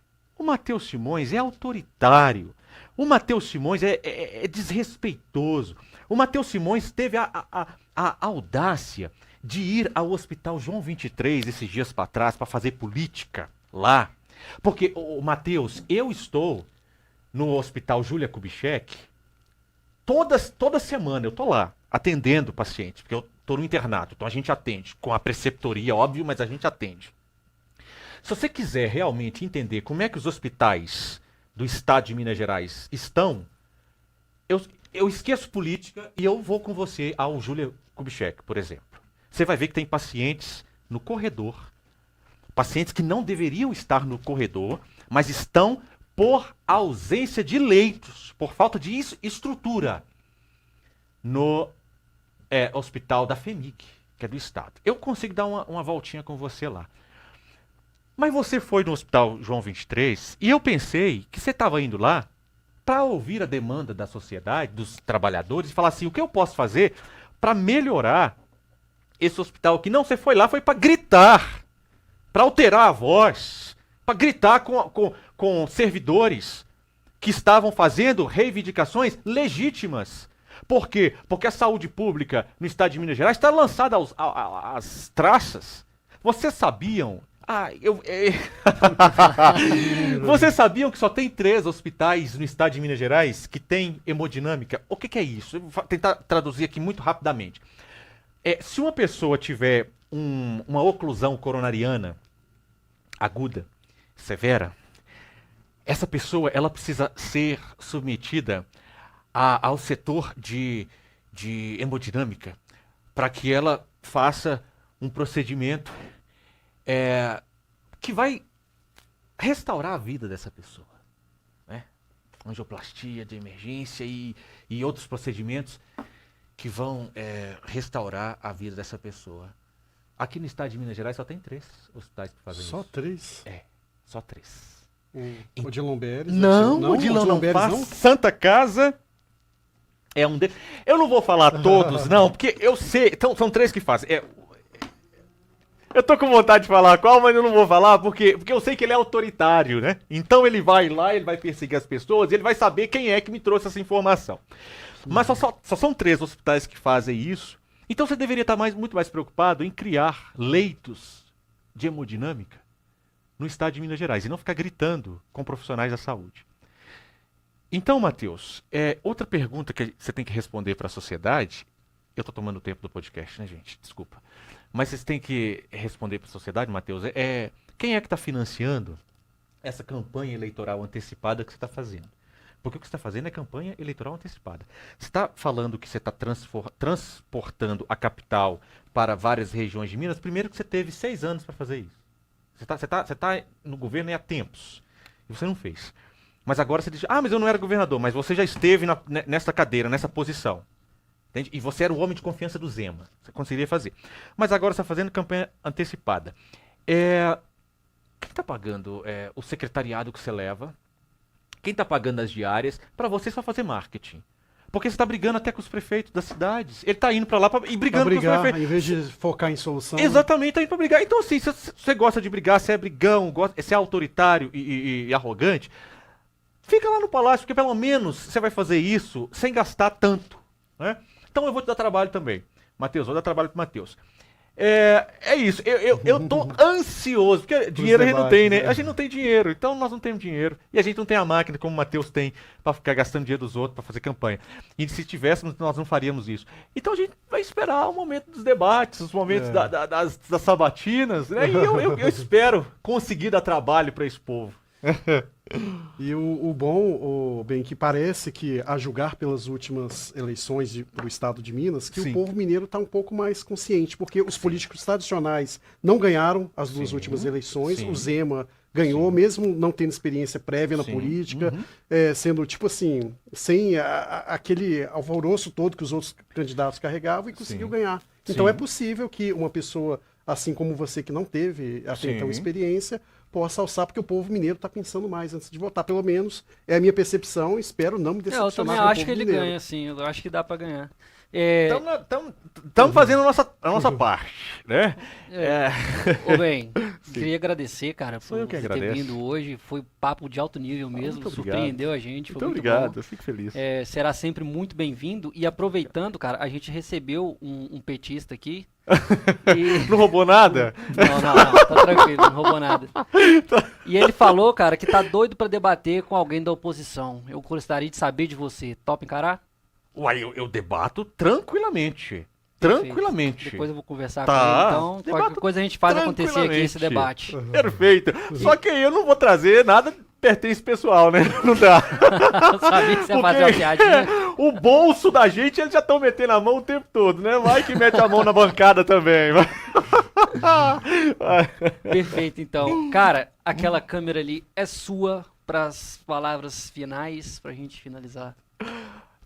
é autoritário. O Matheus Simões é desrespeitoso. O Matheus Simões teve a audácia de ir ao Hospital João 23 esses dias para trás para fazer política lá. Porque, Matheus, eu estou no Hospital Júlia Kubitschek. Toda semana eu tô lá, atendendo pacientes, porque eu tô no internato, então a gente atende, com a preceptoria, óbvio, mas a gente atende. Se você quiser realmente entender como é que os hospitais do estado de Minas Gerais estão, eu esqueço política e eu vou com você ao Júlia Kubitschek, por exemplo. Você vai ver que tem pacientes no corredor, pacientes que não deveriam estar no corredor, mas estão por ausência de leitos, por falta de estrutura no hospital da FEMIG, que é do estado. Eu consigo dar uma voltinha com você lá. Mas você foi no Hospital João 23 e eu pensei que você estava indo lá para ouvir a demanda da sociedade, dos trabalhadores, e falar assim, o que eu posso fazer para melhorar esse hospital aqui? Não, você foi lá, foi para gritar, para alterar a voz, para gritar com servidores que estavam fazendo reivindicações legítimas. Por quê? Porque a saúde pública no estado de Minas Gerais está lançada às traças. Vocês sabiam? Vocês sabiam que só tem 3 hospitais no estado de Minas Gerais que tem hemodinâmica? O que é isso? Eu vou tentar traduzir aqui muito rapidamente. Se uma pessoa tiver uma oclusão coronariana aguda, severa, essa pessoa ela precisa ser submetida ao setor de hemodinâmica para que ela faça um procedimento que vai restaurar a vida dessa pessoa, né? Angioplastia de emergência e outros procedimentos que vão restaurar a vida dessa pessoa. Aqui no estado de Minas Gerais só tem 3 hospitais que fazem Só isso. 3? Só 3. O de Lomberes? Não, o de Lomberes não. Santa Casa é um deles. Eu não vou falar todos, não, porque eu sei. Então, são 3 que fazem. Eu tô com vontade de falar qual, mas eu não vou falar, porque eu sei que ele é autoritário, né? Então ele vai lá, ele vai perseguir as pessoas, ele vai saber quem é que me trouxe essa informação. Mas só são 3 hospitais que fazem isso. Então você deveria estar muito mais preocupado em criar leitos de hemodinâmica no estado de Minas Gerais e não ficar gritando com profissionais da saúde. Então, Matheus, outra pergunta que você tem que responder para a sociedade. Eu estou tomando o tempo do podcast, né, gente? Desculpa. Mas vocês têm que responder para a sociedade, Matheus, quem é que está financiando essa campanha eleitoral antecipada que você está fazendo? Porque o que você está fazendo é campanha eleitoral antecipada. Você está falando que você está transportando a capital para várias regiões de Minas, primeiro que você teve 6 anos para fazer isso. Você tá no governo há tempos. E você não fez. Mas agora você diz, mas eu não era governador, mas você já esteve nessa cadeira, nessa posição. Entende? E você era o homem de confiança do Zema. Você conseguiria fazer. Mas agora você está fazendo campanha antecipada. Quem está pagando o secretariado que você leva? Quem está pagando as diárias? Para você só fazer marketing. Porque você está brigando até com os prefeitos das cidades. Ele está indo para lá e brigando com os prefeitos. Em vez de focar em solução. Exatamente, está indo para brigar. Então, assim, se você gosta de brigar, se é brigão, se é autoritário e arrogante, fica lá no palácio, porque pelo menos você vai fazer isso sem gastar tanto, né? Então eu vou te dar trabalho também. Matheus, vou dar trabalho para o Matheus. É isso, eu tô ansioso, porque dinheiro a gente não tem, né? A gente não tem dinheiro, então nós não temos dinheiro. E a gente não tem a máquina como o Matheus tem para ficar gastando dinheiro dos outros para fazer campanha. E se tivéssemos, nós não faríamos isso. Então a gente vai esperar o momento dos debates, os momentos das sabatinas, né? E eu espero conseguir dar trabalho para esse povo. E o bom, bem, que parece que, a julgar pelas últimas eleições para o estado de Minas, que Sim. o povo mineiro está um pouco mais consciente, porque os políticos tradicionais não ganharam as 2 últimas eleições, Sim. o Zema ganhou, mesmo não tendo experiência prévia na política, sendo, tipo assim, sem aquele alvoroço todo que os outros candidatos carregavam, e conseguiu ganhar. Então é possível que uma pessoa, assim como você, que não teve até então experiência, possa alçar, porque o povo mineiro está pensando mais antes de votar. Pelo menos é a minha percepção, espero não me decepcionar. Eu também com o acho povo que ele mineiro. ganha, sim. Eu acho que dá pra ganhar. Estamos fazendo a nossa parte, né? Ô, bem, queria agradecer, cara, por eu que você ter agradeço. vindo hoje. Foi papo de alto nível mesmo, muito obrigado. surpreendeu a gente. Foi Muito muito obrigado, bom. eu fico feliz. Será sempre muito bem-vindo. E aproveitando, cara, a gente recebeu um petista aqui. Não roubou nada? Não, tá tranquilo, não roubou nada. E ele falou, cara, que tá doido pra debater com alguém da oposição. Eu gostaria de saber de você. Top encarar? Uai, eu debato tranquilamente. Perfeito. Tranquilamente. Depois eu vou conversar Tá. com ele, então qualquer Debato coisa a gente faz acontecer aqui esse tranquilamente. debate. Perfeito. Só que eu não vou trazer nada pertence pessoal, né? Não dá. Eu sabia que você ia fazer uma piadinha. O bolso da gente, eles já estão metendo a mão o tempo todo, né? Vai que mete a mão na bancada também. Perfeito, então. Cara, aquela câmera ali é sua para as palavras finais, pra gente finalizar.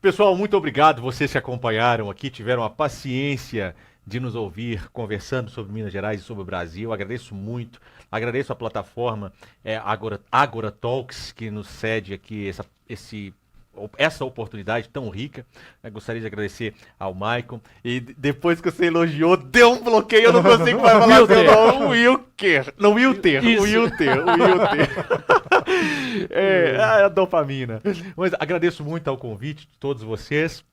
Pessoal, muito obrigado. Vocês que acompanharam aqui, tiveram a paciência de nos ouvir conversando sobre Minas Gerais e sobre o Brasil. Agradeço muito. Agradeço a plataforma Agora Talks, que nos cede aqui essa oportunidade tão rica. Gostaria de agradecer ao Maicon. E depois que você elogiou, deu um bloqueio, eu não consigo mais falar seu nome. Wilker. Não, Wilter. Isso. O Wilter. A dopamina. Mas agradeço muito ao convite de todos vocês.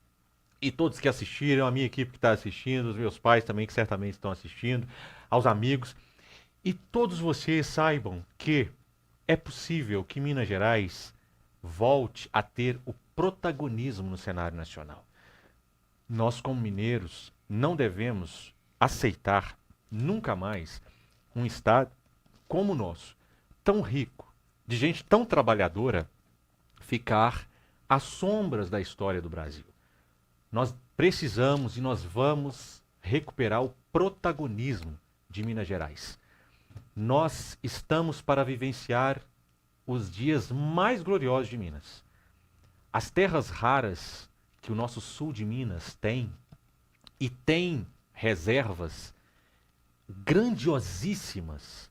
E todos que assistiram, a minha equipe que está assistindo, os meus pais também que certamente estão assistindo, aos amigos. E todos vocês saibam que é possível que Minas Gerais volte a ter o protagonismo no cenário nacional. nós como mineiros não devemos aceitar nunca mais um estado como o nosso, tão rico, de gente tão trabalhadora, ficar às sombras da história do Brasil. Nós precisamos e nós vamos recuperar o protagonismo de Minas Gerais. Nós estamos para vivenciar os dias mais gloriosos de Minas. As terras raras que o nosso sul de Minas tem, e tem reservas grandiosíssimas,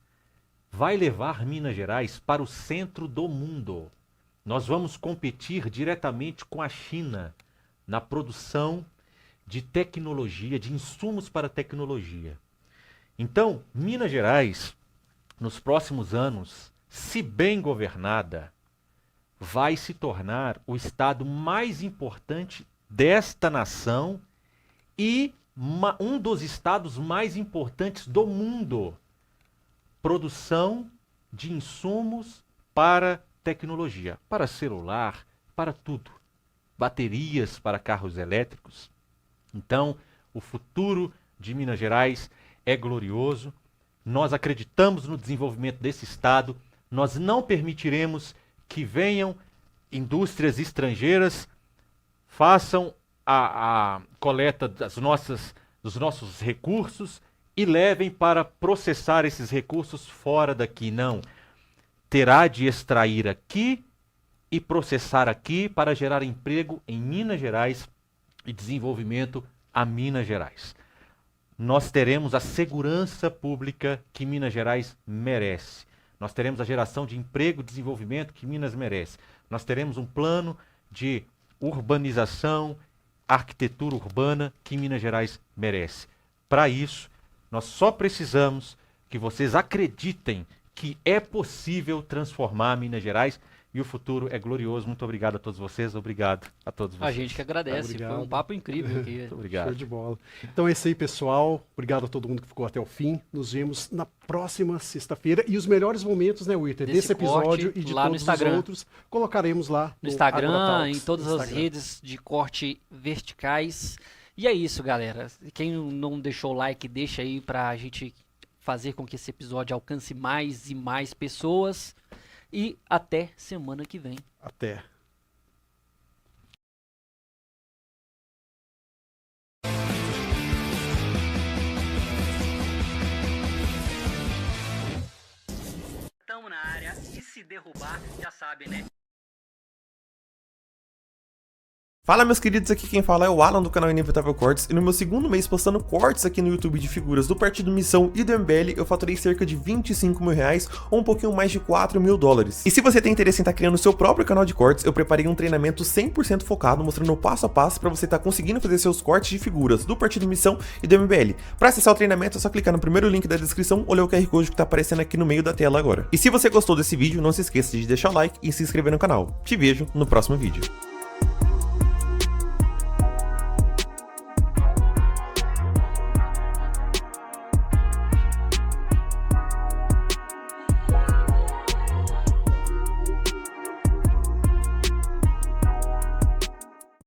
vai levar Minas Gerais para o centro do mundo. Nós vamos competir diretamente com a China na produção de tecnologia, de insumos para tecnologia. Então, Minas Gerais, nos próximos anos, se bem governada, vai se tornar o estado mais importante desta nação e um dos estados mais importantes do mundo. Produção de insumos para tecnologia, para celular, para tudo. Baterias para carros elétricos. Então, o futuro de Minas Gerais é glorioso. Nós acreditamos no desenvolvimento desse estado. Nós não permitiremos que venham indústrias estrangeiras, façam a coleta dos nossos recursos e levem para processar esses recursos fora daqui. Não. Terá de extrair aqui e processar aqui para gerar emprego em Minas Gerais e desenvolvimento a Minas Gerais. Nós teremos a segurança pública que Minas Gerais merece. Nós teremos a geração de emprego e desenvolvimento que Minas merece. Nós teremos um plano de urbanização, arquitetura urbana que Minas Gerais merece. Para isso, nós só precisamos que vocês acreditem que é possível transformar Minas Gerais e o futuro é glorioso. Muito obrigado a todos vocês, obrigado a todos vocês. A gente que agradece, Obrigado. foi um papo incrível aqui. Muito obrigado. Show de bola. Então é isso aí, pessoal. Obrigado a todo mundo que ficou até o fim. Nos vemos na próxima sexta-feira. E os melhores momentos, né, Witter, desse episódio corte, e de lá no todos os Instagram. outros, colocaremos lá No Instagram, Agrotalks, em todas no as Instagram. redes de corte verticais. E é isso, galera. Quem não deixou o like, deixa aí pra gente fazer com que esse episódio alcance mais e mais pessoas. E até semana que vem. Até. Tamo na área e se derrubar, já sabe, né? Fala, meus queridos, aqui quem fala é o Alan do canal Inevitável Cortes, e no meu segundo mês postando cortes aqui no YouTube de figuras do Partido Missão e do MBL, eu faturei cerca de 25 mil reais, ou um pouquinho mais de 4 mil dólares. E se você tem interesse em estar criando seu próprio canal de cortes, eu preparei um treinamento 100% focado, mostrando o passo a passo para você estar conseguindo fazer seus cortes de figuras do Partido Missão e do MBL. Para acessar o treinamento é só clicar no primeiro link da descrição ou ler o QR Code que tá aparecendo aqui no meio da tela agora. E se você gostou desse vídeo, não se esqueça de deixar o like e se inscrever no canal. Te vejo no próximo vídeo.